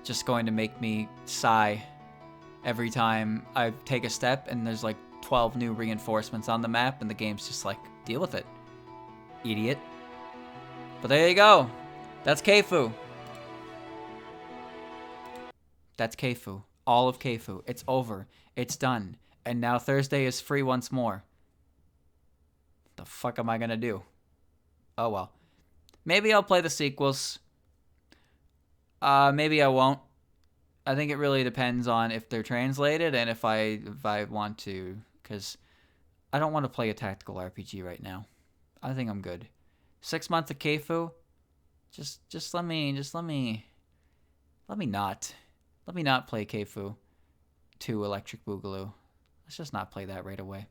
just going to make me sigh every time I take a step and there's like 12 new reinforcements on the map and the game's just like, deal with it, idiot. But there you go. That's Keifu. That's Keifu. All of Keifu. It's over. It's done. And now Thursday is free once more. The fuck am I gonna do? Oh well. Maybe I'll play the sequels. Maybe I won't. I think it really depends on if they're translated and if I want to, because I don't want to play a tactical RPG right now. I think I'm good. 6 months of Keifu. Just let me not play Keifu 2 Electric Boogaloo. Let's just not play that right away.